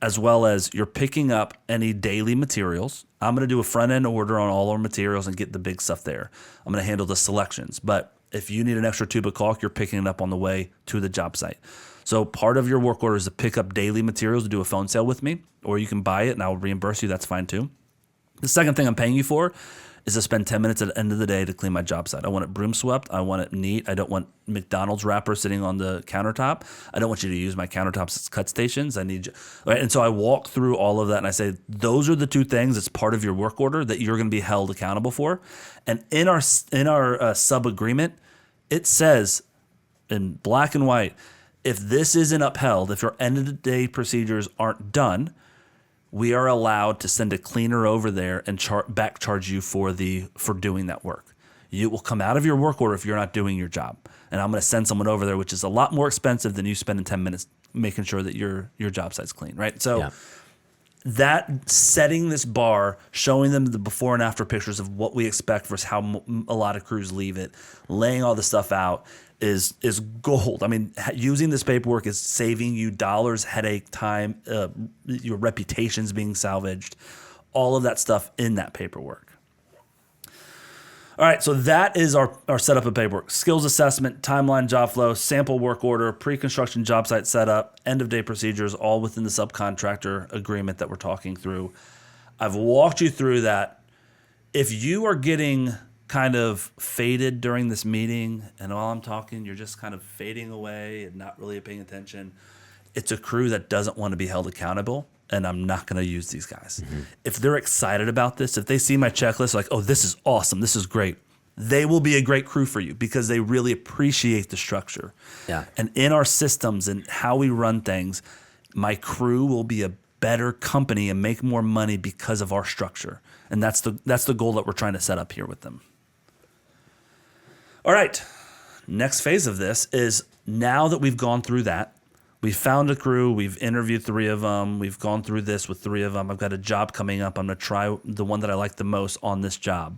Speaker 2: as well as you're picking up any daily materials. I'm going to do a front end order on all our materials and get the big stuff there. I'm going to handle the selections. But if you need an extra tube of caulk, you're picking it up on the way to the job site. So part of your work order is to pick up daily materials to do a phone sale with me, or you can buy it and I'll reimburse you. That's fine too. The second thing I'm paying you for is to spend 10 minutes at the end of the day to clean my job site. I want it broom swept. I want it neat. I don't want McDonald's wrapper sitting on the countertop. I don't want you to use my countertops as cut stations. I need you. Right? And so I walk through all of that and I say, those are the 2 things that's part of your work order that you're going to be held accountable for. And in our sub agreement, it says in black and white, if this isn't upheld, if your end of the day procedures aren't done, we are allowed to send a cleaner over there and back charge you for doing that work. It will come out of your work order if you're not doing your job. And I'm going to send someone over there, which is a lot more expensive than you spending 10 minutes making sure that your job site's clean, right? So that setting this bar, showing them the before and after pictures of what we expect versus how a lot of crews leave it, laying all the stuff out is gold. I mean, using this paperwork is saving you dollars, headache, time, your reputation's being salvaged, all of that stuff in that paperwork. All right, so that is our setup of paperwork. Skills assessment, timeline, job flow, sample work order, pre-construction job site setup, end-of-day procedures, all within the subcontractor agreement that we're talking through. I've walked you through that. If you are getting kind of faded during this meeting and while I'm talking, you're just kind of fading away and not really paying attention, it's a crew that doesn't want to be held accountable, and I'm not going to use these guys. Mm-hmm. If they're excited about this, if they see my checklist, like, oh, this is awesome, this is great, they will be a great crew for you because they really appreciate the structure.
Speaker 1: Yeah.
Speaker 2: And in our systems and how we run things, my crew will be a better company and make more money because of our structure. And that's the goal that we're trying to set up here with them. All right. Next phase of this is now that we've gone through that, we've found a crew, we've interviewed 3 of them, we've gone through this with 3 of them. I've got a job coming up. I'm going to try the one that I like the most on this job.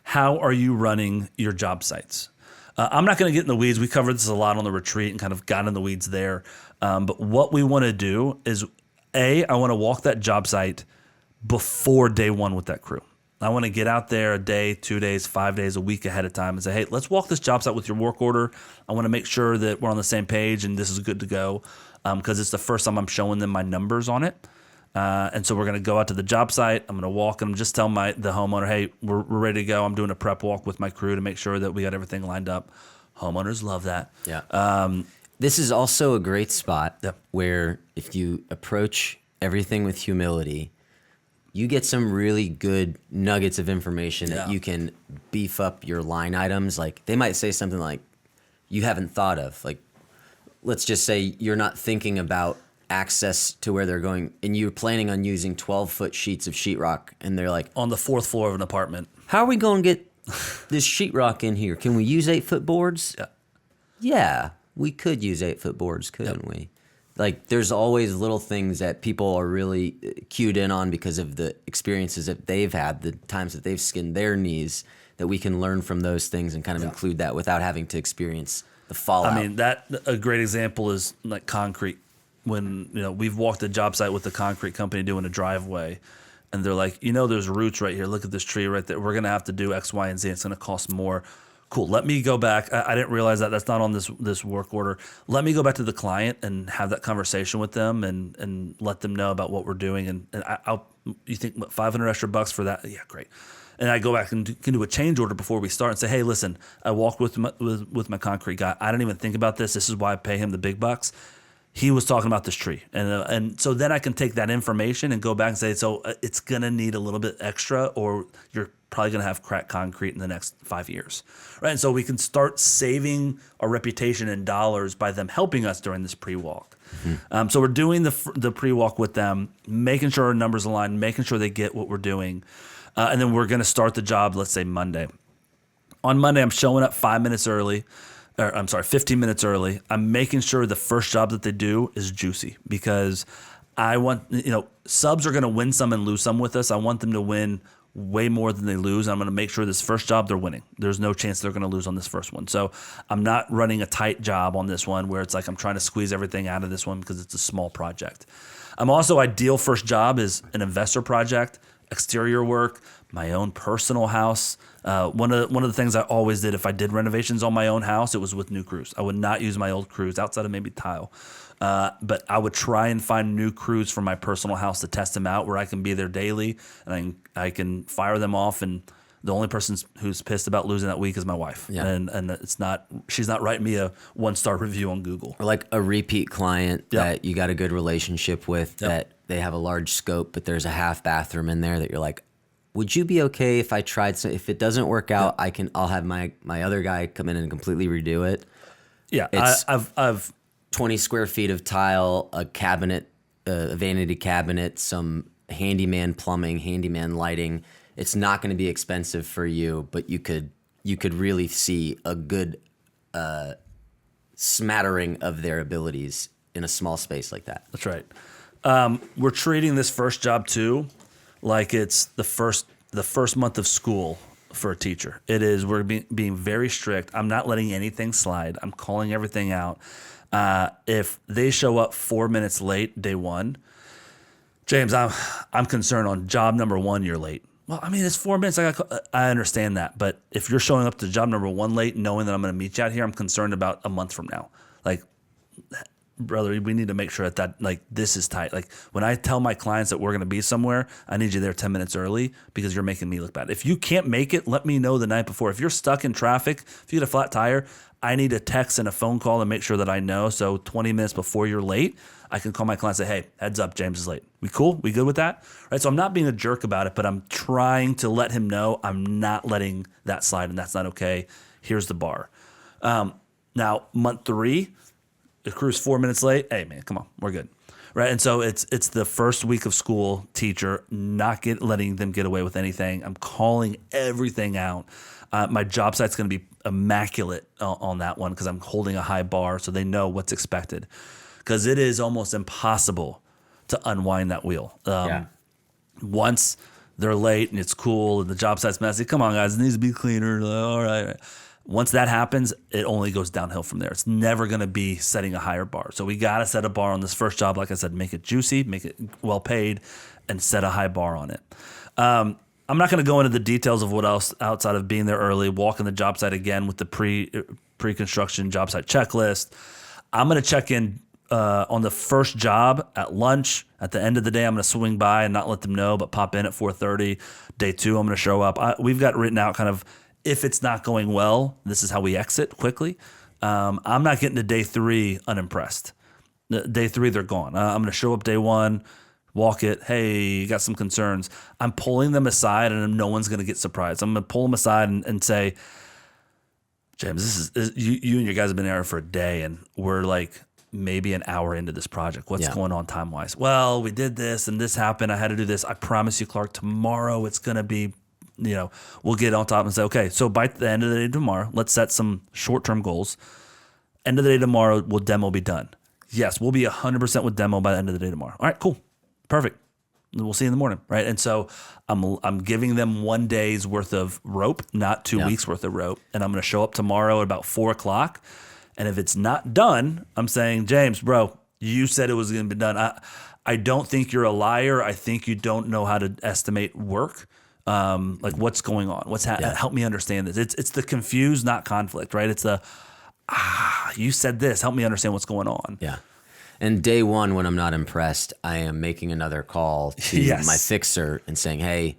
Speaker 2: How are you running your job sites? I'm not going to get in the weeds. We covered this a lot on the retreat and kind of got in the weeds there. But what we want to do is, I want to walk that job site before day 1 with that crew. I want to get out there a day, 2 days, 5 days, a week ahead of time and say, hey, let's walk this job site with your work order. I want to make sure that we're on the same page and this is good to go because it's the first time I'm showing them my numbers on it. And so we're going to go out to the job site. I'm going to walk and just tell the homeowner, hey, we're ready to go. I'm doing a prep walk with my crew to make sure that we got everything lined up. Homeowners love that.
Speaker 1: Yeah. This is also a great spot where if you approach everything with humility, you get some really good nuggets of information that you can beef up your line items. Like they might say something like you haven't thought of. Like, let's just say you're not thinking about access to where they're going and you're planning on using 12-foot sheets of sheetrock and they're like,
Speaker 2: on the 4th floor of an apartment.
Speaker 1: How are we going to get this sheetrock in here? Can we use 8-foot boards?
Speaker 2: Yeah.
Speaker 1: Yeah, we could use 8-foot boards, couldn't we? Like, there's always little things that people are really cued in on because of the experiences that they've had, the times that they've skinned their knees, that we can learn from those things and kind of include that without having to experience the fallout.
Speaker 2: I mean, a great example is like concrete. When we've walked a job site with a concrete company doing a driveway, and they're like, there's roots right here. Look at this tree right there. We're going to have to do X, Y, and Z. It's going to cost more. Cool. Let me go back. I didn't realize that. That's not on this work order. Let me go back to the client and have that conversation with them and let them know about what we're doing. And you think what, $500 extra bucks for that? Yeah, great. And I go back and can do a change order before we start and say, hey, listen, I walked with my concrete guy. I didn't even think about this. This is why I pay him the big bucks. He was talking about this tree. And so then I can take that information and go back and say, so it's going to need a little bit extra or you're probably going to have cracked concrete in the next 5 years. Right? And so we can start saving our reputation in dollars by them helping us during this pre-walk. Mm-hmm. So we're doing the pre-walk with them, making sure our numbers align, making sure they get what we're doing. And then we're going to start the job, let's say Monday. On Monday, I'm showing up 15 minutes early. I'm making sure the first job that they do is juicy because I want, subs are going to win some and lose some with us. I want them to win way more than they lose. I'm going to make sure this first job they're winning. There's no chance they're going to lose on this first one. So I'm not running a tight job on this one where it's like I'm trying to squeeze everything out of this one because it's a small project. I'm also ideal first job is an investor project, exterior work, my own personal house. One of the things I always did if I did renovations on my own house, it was with new crews. I would not use my old crews outside of maybe tile. But I would try and find new crews for my personal house to test them out where I can be there daily and I can fire them off. And the only person who's pissed about losing that week is my wife. Yeah. And she's not writing me a 1-star review on Google.
Speaker 1: Or like a repeat client that you got a good relationship with that they have a large scope, but there's a half bathroom in there that you're like, would you be okay if I tried some, if it doesn't work out, I'll have my other guy come in and completely redo it.
Speaker 2: Yeah.
Speaker 1: I've 20 square feet of tile, a cabinet, a vanity cabinet, some handyman plumbing, handyman lighting. It's not going to be expensive for you, but you could really see a good smattering of their abilities in a small space like that.
Speaker 2: That's right. We're treating this first job too like it's the first month of school for a teacher. It is. We're being very strict. I'm not letting anything slide. I'm calling everything out. If they show up 4 minutes late, day one, James, I'm concerned on job number 1, you're late. Well, I mean, it's 4 minutes. I understand that. But if you're showing up to job number 1 late, knowing that I'm going to meet you out here, I'm concerned about a month from now. Like, brother, we need to make sure that like this is tight. Like when I tell my clients that we're going to be somewhere, I need you there 10 minutes early because you're making me look bad. If you can't make it, let me know the night before. If you're stuck in traffic, if you get a flat tire, I need a text and a phone call to make sure that I know. So 20 minutes before you're late, I can call my client and say, hey, heads up, James is late. We cool? We good with that? Right. So I'm not being a jerk about it, but I'm trying to let him know I'm not letting that slide, and that's not okay. Here's the bar. Now, month 3, the crew's 4 minutes late. Hey, man, come on. We're good. Right. And so it's the first week of school, teacher, not letting them get away with anything. I'm calling everything out. My job site's going to be immaculate on that one because I'm holding a high bar so they know what's expected. Because it is almost impossible to unwind that wheel. Once they're late and it's cool and the job site's messy, come on, guys, it needs to be cleaner. All right. Once that happens, it only goes downhill from there. It's never going to be setting a higher bar. So we got to set a bar on this first job. Like I said, make it juicy, make it well paid, and set a high bar on it. I'm not going to go into the details of what else outside of being there early, walking the job site again with the pre-construction job site checklist. I'm going to check in on the first job at lunch. At the end of the day, I'm going to swing by and not let them know, but pop in at 4:30. Day 2, I'm going to show up. We've got written out kind of if it's not going well, this is how we exit quickly. I'm not getting to day 3 unimpressed. Day 3, they're gone. I'm going to show up day 1, walk it. Hey, you got some concerns. I'm pulling them aside, and no one's going to get surprised. I'm going to pull them aside and say, James, this is you and your guys have been there for a day, and we're like maybe an hour into this project. What's going on time-wise? Well, we did this, and this happened. I had to do this. I promise you, Clark, tomorrow it's going to be, we'll get on top and say, okay, so by the end of the day tomorrow, let's set some short-term goals. End of the day tomorrow, will demo be done? Yes, we'll be 100% with demo by the end of the day tomorrow. All right, cool. Perfect. We'll see you in the morning, right? And so I'm giving them 1 day's worth of rope, not 2 weeks worth of rope. And I'm going to show up tomorrow at about 4 o'clock. And if it's not done, I'm saying, James, bro, you said it was going to be done. I don't think you're a liar. I think you don't know how to estimate work. Like what's going on? Help me understand this. It's the confused, not conflict, right? It's the, you said this. Help me understand what's going on.
Speaker 1: Yeah. And day 1, when I'm not impressed, I am making another call to my fixer and saying, hey,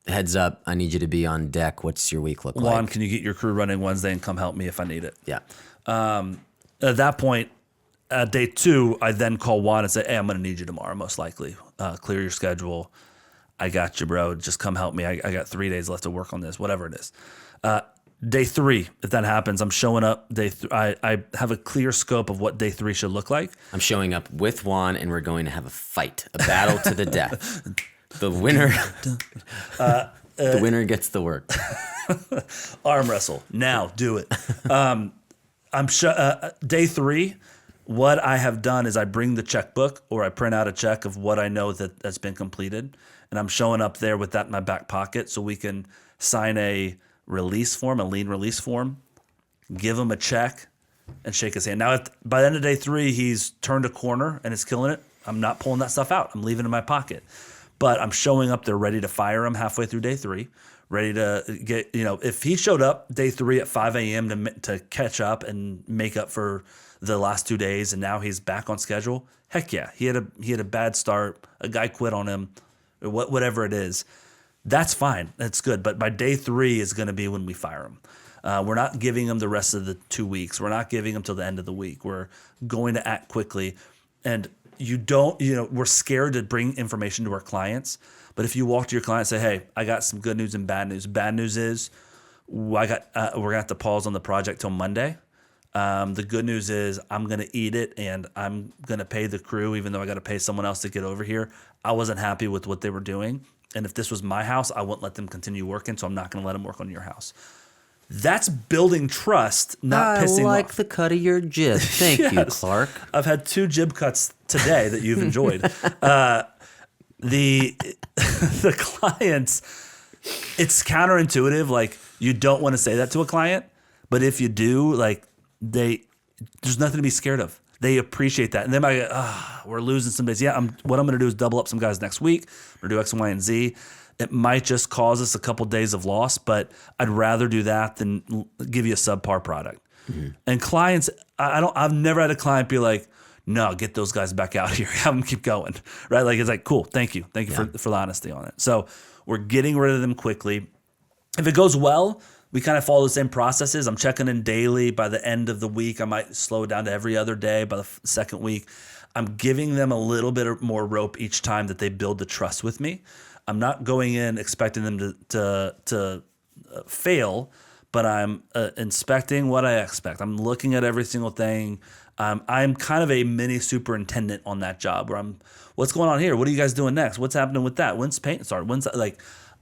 Speaker 1: heads up, I need you to be on deck. What's your week look like?
Speaker 2: Juan, can you get your crew running Wednesday and come help me if I need it?
Speaker 1: Yeah.
Speaker 2: At that point, at day 2, I then call Juan and say, hey, I'm going to need you tomorrow, most likely. Clear your schedule. I got you, bro. Just come help me. I got 3 days left to work on this, whatever it is. Day 3, if that happens, I'm showing up. I have a clear scope of what day 3 should look like.
Speaker 1: I'm showing up with Juan, and we're going to have a fight, a battle to the death. The winner, the winner gets the work.
Speaker 2: Arm wrestle. Now, do it. Day 3, what I have done is I bring the checkbook or I print out a check of what I know that's been completed. And I'm showing up there with that in my back pocket so we can sign a release form, a lien release form, give him a check, and shake his hand. Now, by the end of day 3, he's turned a corner and is killing it. I'm not pulling that stuff out. I'm leaving it in my pocket. But I'm showing up there ready to fire him halfway through day 3, ready to get, if he showed up day 3 at 5 a.m. to catch up and make up for the last 2 days, and now he's back on schedule, heck yeah. He had a bad start. A guy quit on him, or whatever it is. That's fine. That's good. But by day 3 is going to be when we fire him. We're not giving him the rest of the 2 weeks. We're not giving him till the end of the week. We're going to act quickly. And we're scared to bring information to our clients. But if you walk to your client and say, hey, I got some good news and bad news. Bad news is we're going to have to pause on the project till Monday. The good news is I'm going to eat it, and I'm going to pay the crew, even though I got to pay someone else to get over here. I wasn't happy with what they were doing. And if this was my house, I wouldn't let them continue working, so I'm not going to let them work on your house. That's building trust, not pissing off.
Speaker 1: I like the cut of your jib. Thank you, Clark.
Speaker 2: I've had 2 jib cuts today that you've enjoyed. The clients, it's counterintuitive. Like, you don't want to say that to a client, but if you do, like, there's nothing to be scared of. They appreciate that. And they might go, we're losing some days. Yeah, what I'm going to do is double up some guys next week. We're going to do X, Y, and Z. It might just cause us a couple days of loss, but I'd rather do that than give you a subpar product. And clients, I've never had a client be like, no, get those guys back out here. Have them keep going, right? Like, it's like, cool. Thank you for the honesty on it. So we're getting rid of them quickly. If it goes well, we kind of follow the same processes. I'm checking in daily. By the end of the week, I might slow it down to every other day. By the second week, I'm giving them a little bit more rope each time that they build the trust with me. I'm not going in expecting them to fail, but I'm inspecting what I expect. I'm looking at every single thing. I'm kind of a mini superintendent on that job where what's going on here? What are you guys doing next? What's happening with that? When's paint start?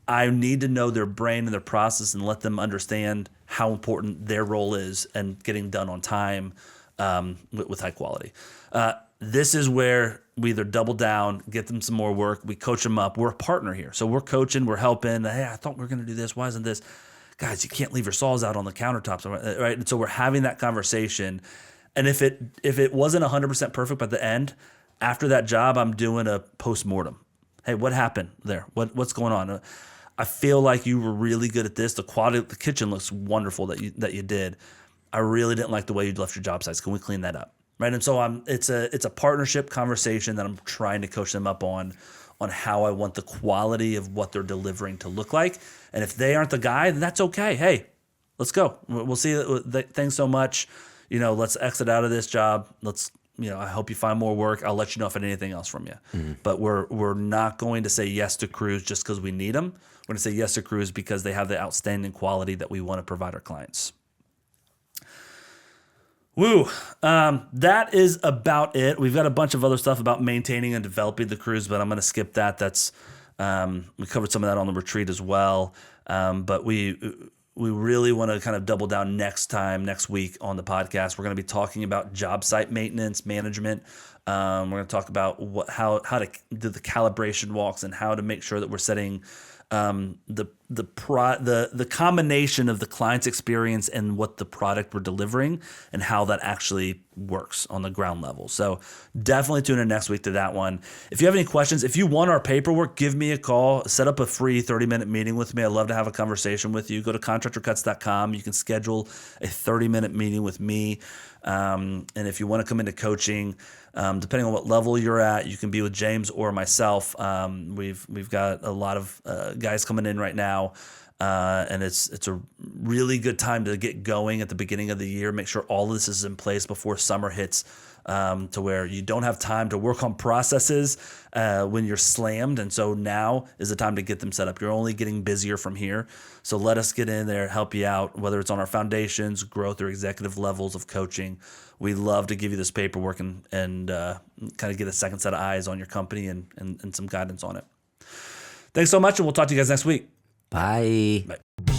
Speaker 2: I need to know their brain and their process and let them understand how important their role is and getting done on time with high quality. This is where we either double down, get them some more work, we coach them up. We're a partner here. So we're coaching, we're helping. Hey, I thought we were going to do this. Why isn't this? Guys, you can't leave your saws out on the countertops, right? And so we're having that conversation. And if it wasn't 100% perfect by the end, after that job, I'm doing a post-mortem. Hey, what happened there? What's going on? I feel like you were really good at this. The quality of the kitchen looks wonderful that you did. I really didn't like the way you left your job sites. Can we clean that up? Right. And so it's a partnership conversation that I'm trying to coach them up on how I want the quality of what they're delivering to look like. And if they aren't the guy, then that's okay. Hey, let's go. We'll see. Thanks so much. Let's exit out of this job. I hope you find more work. I'll let you know if I need anything else from you. Mm-hmm. But we're not going to say yes to crews just because we need them. We're going to say yes to crews because they have the outstanding quality that we want to provide our clients. Woo. That is about it. We've got a bunch of other stuff about maintaining and developing the crews, but I'm going to skip that. That's we covered some of that on the retreat as well. But we really want to kind of double down next week on the podcast. We're going to be talking about job site maintenance management. We're going to talk about how to do the calibration walks and how to make sure that we're setting the combination of the client's experience and what the product we're delivering and how that actually works on the ground level. So definitely tune in next week to that one. If you have any questions, if you want our paperwork, give me a call, set up a free 30-minute meeting with me. I'd love to have a conversation with you. Go to contractorcuts.com. You can schedule a 30-minute meeting with me. And if you want to come into coaching, depending on what level you're at, you can be with James or myself. We've got a lot of guys coming in right now, and it's a really good time to get going at the beginning of the year. Make sure all of this is in place before summer hits, to where you don't have time to work on processes when you're slammed. And so now is the time to get them set up. You're only getting busier from here. So let us get in there, help you out, whether it's on our foundations, growth, or executive levels of coaching. We love to give you this paperwork and kind of get a second set of eyes on your company and some guidance on it. Thanks so much, and we'll talk to you guys next week.
Speaker 1: Bye.
Speaker 2: Bye.